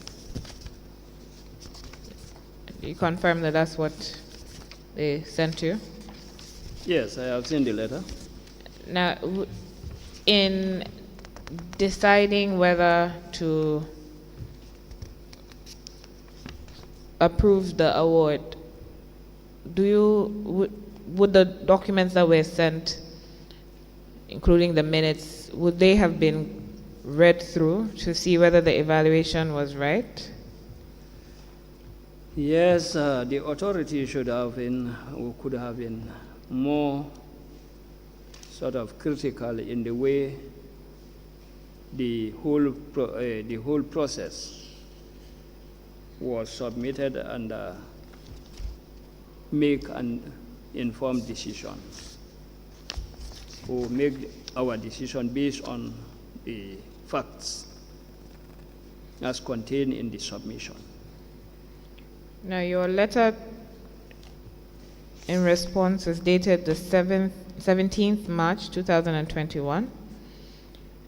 You confirm that that's what they sent you? Yes, I have seen the letter. Now, in deciding whether to approve the award, would the documents that were sent, including the minutes, would they have been read through to see whether the evaluation was right? Yes, the authority should have been, or could have been, more sort of critical in the way the whole process was submitted, and make an informed decision, or make our decision based on the facts as contained in the submission. Now, your letter in response is dated the 17th March 2021.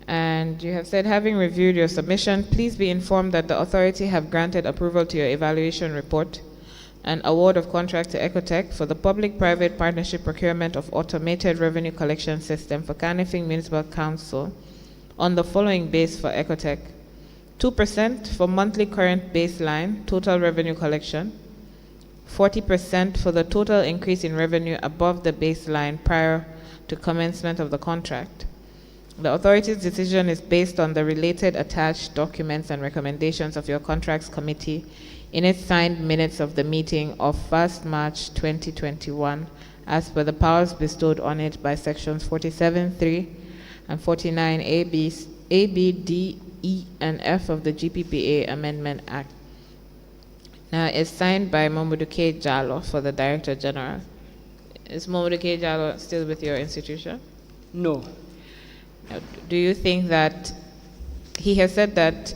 And you have said, having reviewed your submission, please be informed that the authority have granted approval to your evaluation report and award of contract to Ecotech for the public-private partnership procurement of automated revenue collection system for Kanifing Municipal Council on the following base for Ecotech: 2% for monthly current baseline total revenue collection, 40% for the total increase in revenue above the baseline prior to commencement of the contract. The authority's decision is based on the related attached documents and recommendations of your Contracts Committee in its signed minutes of the meeting of 1st March 2021, as per the powers bestowed on it by sections 47(3) and 49 A, B, D, E, and F of the GPPA Amendment Act. Now, it's signed by Mamadou K. Jallo for the Director General. Is Mamadou K. Jallo still with your institution? No. Now, do you think that he has said that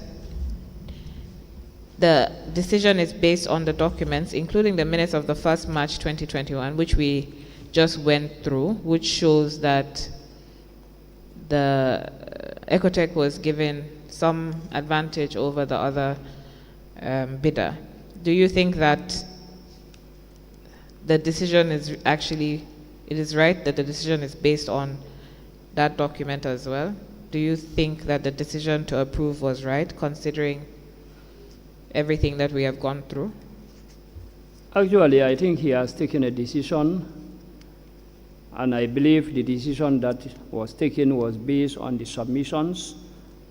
the decision is based on the documents, including the minutes of the 1st March 2021, which we just went through, which shows that the Ecotech was given some advantage over the other bidder. Do you think that the decision is actually, it is right that the decision is based on that document as well? Do you think that the decision to approve was right, considering everything that we have gone through? Actually, I think he has taken a decision, and I believe the decision that was taken was based on the submissions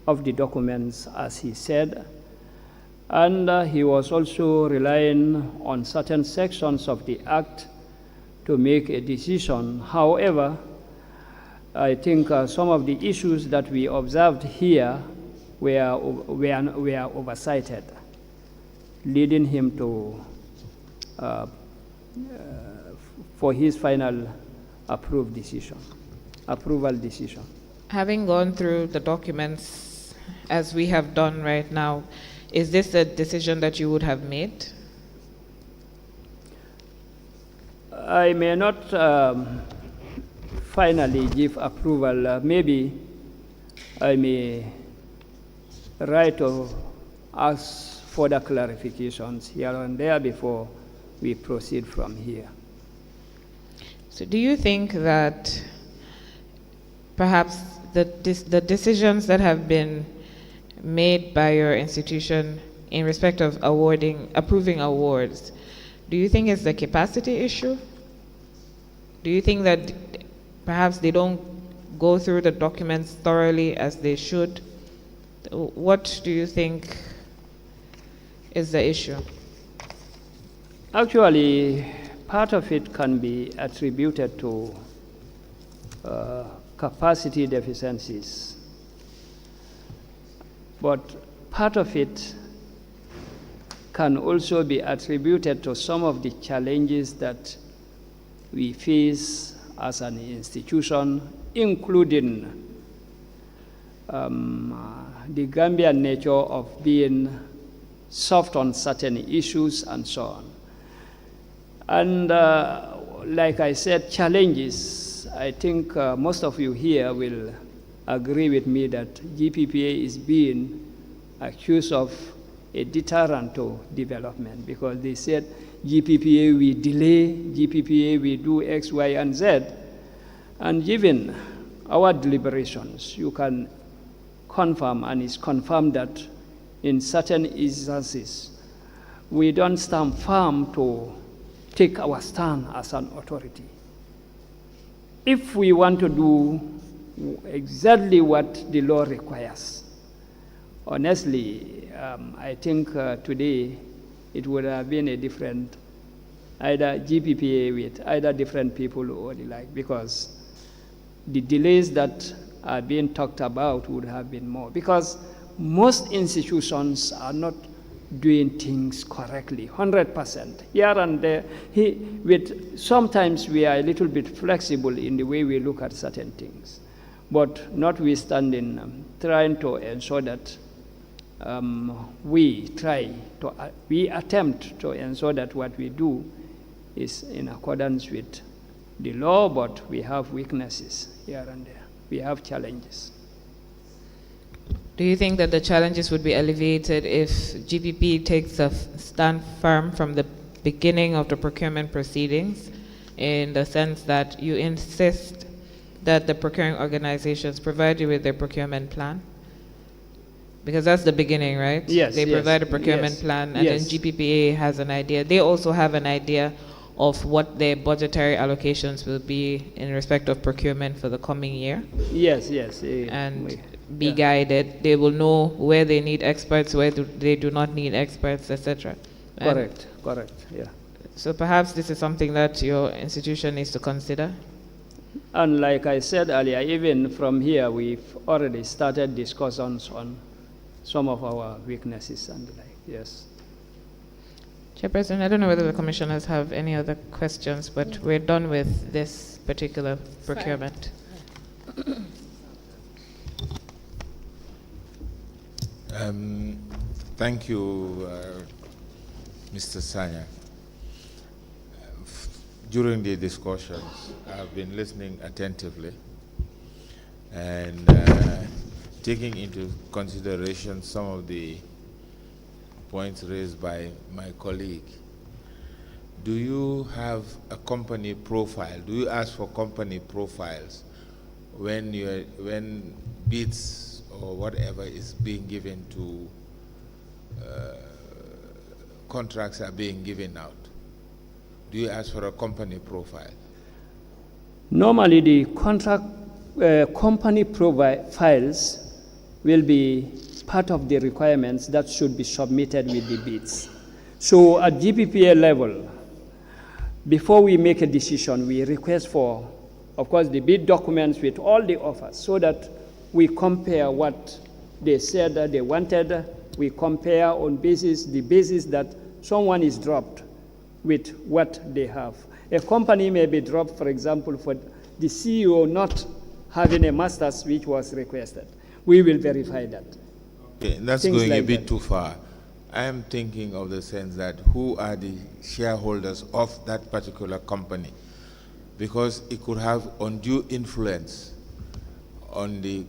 of the documents, as he said, and he was also relying on certain sections of the Act to make a decision. However, I think some of the issues that we observed here were oversighted, leading him to for his final approval decision. Having gone through the documents as we have done right now, is this a decision that you would have made? I may not finally give approval. Maybe I may write or ask further clarifications here and there before we proceed from here. So do you think that perhaps the decisions that have been made by your institution in respect of approving awards, do you think it's the capacity issue? Do you think that perhaps they don't go through the documents thoroughly as they should? What do you think is the issue? Actually, part of it can be attributed to capacity deficiencies, but part of it can also be attributed to some of the challenges that we face as an institution, including the Gambian nature of being soft on certain issues and so on. And like I said, challenges, I think most of you here will agree with me that GPPA is being accused of a deterrent to development, because they said GPPA we delay, GPPA we do X, Y, and Z. And given our deliberations, you can confirm, and it's confirmed, that in certain instances, we don't stand firm to take our stand as an authority. If we want to do exactly what the law requires, honestly, I think today it would have been a different, either GPPA with either different people or the like, because the delays that are being talked about would have been more, because most institutions are not doing things correctly, 100%. Here and there, sometimes we are a little bit flexible in the way we look at certain things, but notwithstanding, trying to ensure that we attempt to ensure that what we do is in accordance with the law, but we have weaknesses here and there. We have challenges. Do you think that the challenges would be alleviated if GPP takes a stand firm from the beginning of the procurement proceedings, in the sense that you insist that the procuring organizations provide you with their procurement plan? Because that's the beginning, right? Yes. They provide a procurement plan, and then GPPA has an idea. They also have an idea of what their budgetary allocations will be in respect of procurement for the coming year. Yes. And be guided. They will know where they need experts, where they do not need experts, etc. Correct, yeah. So perhaps this is something that your institution needs to consider? And like I said earlier, even from here, we've already started discussions on some of our weaknesses and the like, yes. Chairperson, I don't know whether the commissioners have any other questions, but we're done with this particular procurement. Thank you, Mr. Sanya. During the discussions, I've been listening attentively and taking into consideration some of the points raised by my colleague. Do you have a company profile? Do you ask for company profiles when bids or whatever is being given to contracts are being given out? Do you ask for a company profile? Normally, the contract company profiles will be part of the requirements that should be submitted with the bids. So at GPPA level, before we make a decision, we request for, of course, the bid documents with all the offers so that we compare what they said that they wanted. We compare on the basis that someone is dropped with what they have. A company may be dropped, for example, for the CEO not having a master's which was requested. We will verify that. Okay, that's Things going like a bit that. too far. I am thinking of the sense that who are the shareholders of that particular company? Because it could have undue influence on the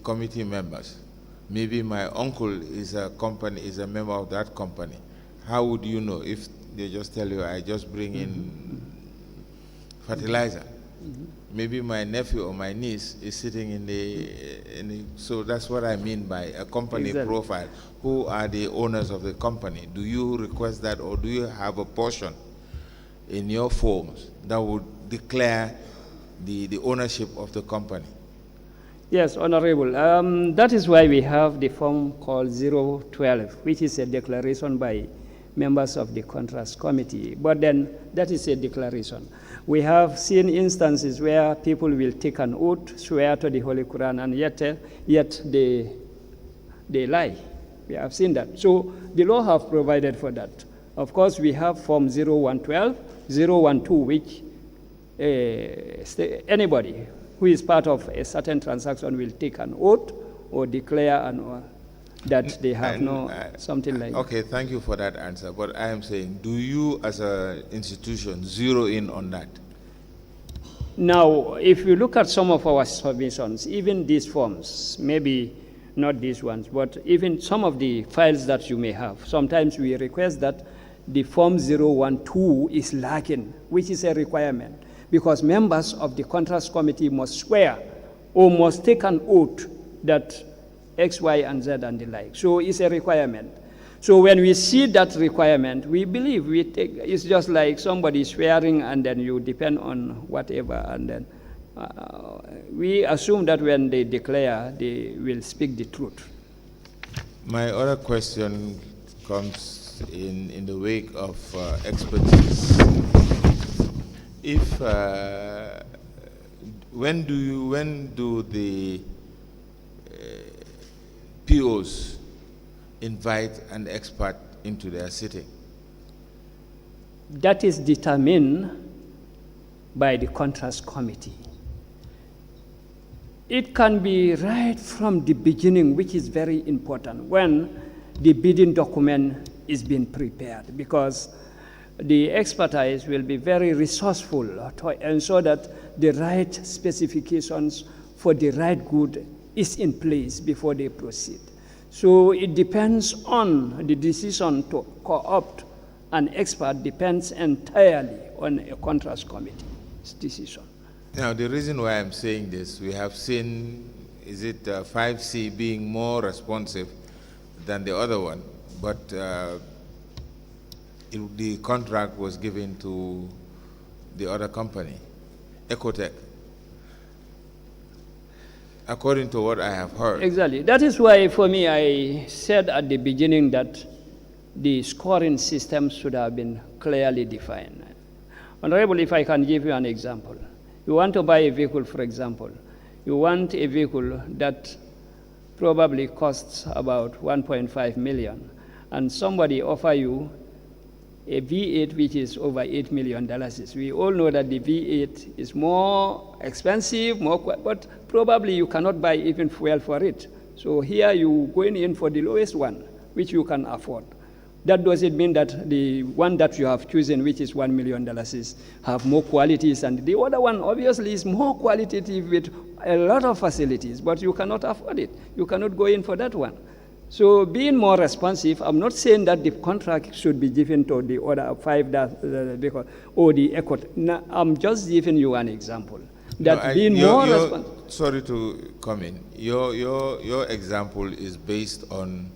committee members. Maybe my uncle is a member of that company. How would you know if they just tell you, I just bring in fertilizer? Maybe my nephew or my niece is sitting in the so that's what I mean by a company Exactly. profile. Who are the owners of the company? Do you request that, or do you have a portion in your forms that would declare the ownership of the company? Yes, Honorable. That is why we have the form called 012, which is a declaration by members of the Contracts Committee. But then that is a declaration. We have seen instances where people will take an oath, swear to the Holy Quran, and yet they lie. We have seen that. So the law have provided for that. Of course, we have Form 0112, 012, which anybody who is part of a certain transaction will take an oath or declare that they have something like that. Okay, thank you for that answer. But I am saying, do you as an institution zero in on that? Now, if you look at some of our submissions, even these forms, maybe not these ones, but even some of the files that you may have, sometimes we request that the Form 012 is lacking, which is a requirement, because members of the Contracts Committee must swear or must take an oath that X, Y, and Z and the like. So it's a requirement. So when we see that requirement, we believe it's just like somebody swearing and then you depend on whatever, and then we assume that when they declare, they will speak the truth. My other question comes in the wake of expertise. If when do the POs invite an expert into their sitting? That is determined by the Contracts Committee. It can be right from the beginning, which is very important, when the bidding document is being prepared, because the expertise will be very resourceful to ensure that the right specifications for the right good is in place before they proceed. So it depends on the decision to co-opt an expert depends entirely on a Contracts Committee's decision. Now, the reason why I'm saying this, we have seen, is it 5C being more responsive than the other one, but the contract was given to the other company, Ecotech, according to what I have heard. Exactly. That is why, for me, I said at the beginning that the scoring system should have been clearly defined. Honorable, if I can give you an example. You want to buy a vehicle, for example. You want a vehicle that probably costs about 1.5 million, and somebody offer you a V8 which is over $8 million. We all know that the V8 is more expensive, but probably you cannot buy even fuel for it. So here you going in for the lowest one, which you can afford. That doesn't mean that the one that you have chosen, which is $1 million, have more qualities, and the other one obviously is more qualitative with a lot of facilities, but you cannot afford it. You cannot go in for that one. So being more responsive, I'm not saying that the contract should be given to the other five or the ECO. No, I'm just giving you an example. That more responsive. Sorry to come in. Your example is based on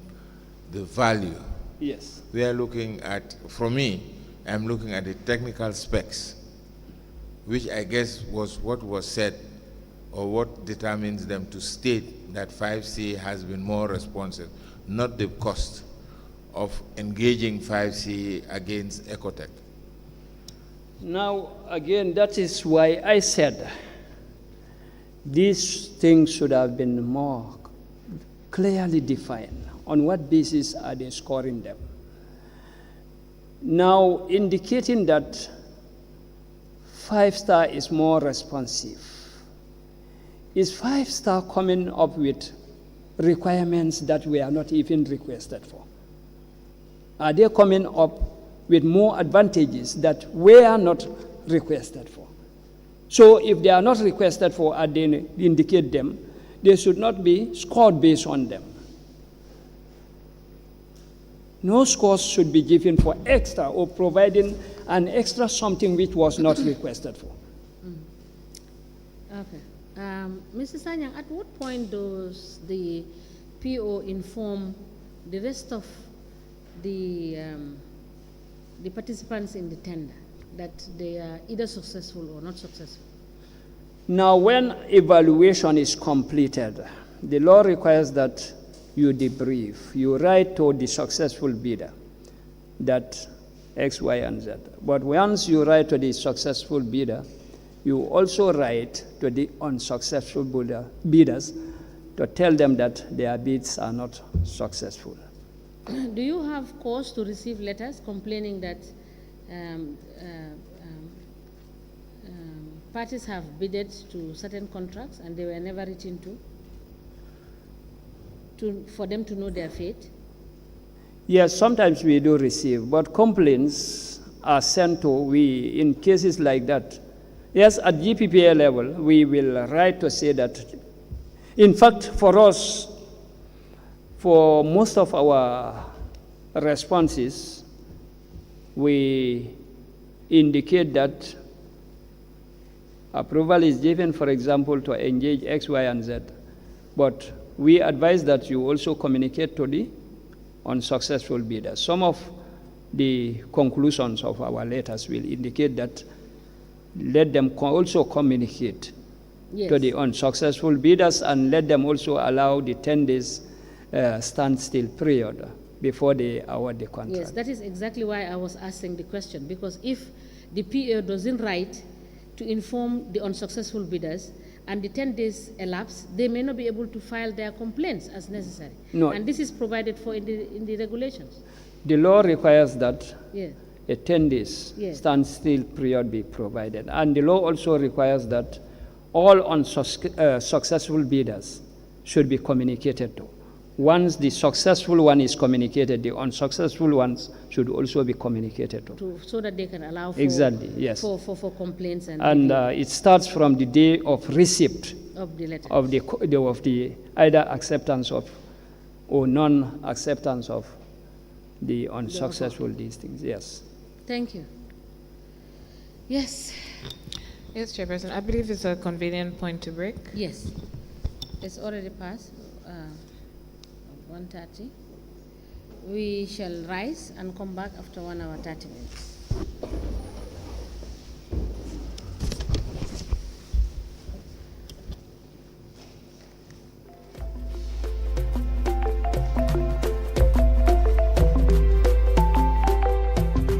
the value. Yes. We are looking at, for me, I'm looking at the technical specs, which I guess was what was said or what determines them to state that 5C has been more responsive, not the cost of engaging 5C against Ecotech. Now, again, that is why I said these things should have been more clearly defined. On what basis are they scoring them? Now, indicating that 5-star is more responsive. Is 5-star coming up with requirements that we are not even requested for? Are they coming up with more advantages that we are not requested for? So if they are not requested for and they indicate them, they should not be scored based on them. No scores should be given for extra or providing an extra something which was not requested for. Okay. Mr. Sanyang, at what point does the PO inform the rest of the participants in the tender that they are either successful or not successful? Now, when evaluation is completed, the law requires that you debrief. You write to the successful bidder that X, Y, and Z. But once you write to the successful bidder, you also write to the unsuccessful bidders to tell them that their bids are not successful. Do you have cause to receive letters complaining that parties have bidded to certain contracts and they were never written to for them to know their fate? Yes, sometimes we do receive, but complaints are sent to in cases like that. Yes, at GPPA level, we will write to say that, in fact, for us, for most of our responses, we indicate that approval is given, for example, to engage X, Y, and Z. But we advise that you also communicate to the unsuccessful bidders. Some of the conclusions of our letters will indicate that let them also communicate to the unsuccessful bidders and let them also allow the 10 days standstill period before they award the contract. Yes, that is exactly why I was asking the question, because if the PO doesn't write to inform the unsuccessful bidders and the 10 days elapse, they may not be able to file their complaints as necessary. No. And this is provided for in the regulations. The law requires that Yeah. a 10 days standstill period be provided. And the law also requires that all unsuccessful bidders should be communicated to. Once the successful one is communicated, the unsuccessful ones should also be communicated to. So that they can allow for, Exactly, yes. for complaints And it starts from the day of receipt of the letter. of the either acceptance of or non-acceptance of the unsuccessful these things. Yes. Thank you. Yes. Yes, Chairperson. I believe it's a convenient point to break. Yes. It's already past 1:30. We shall rise and come back after 1 hour 30 minutes.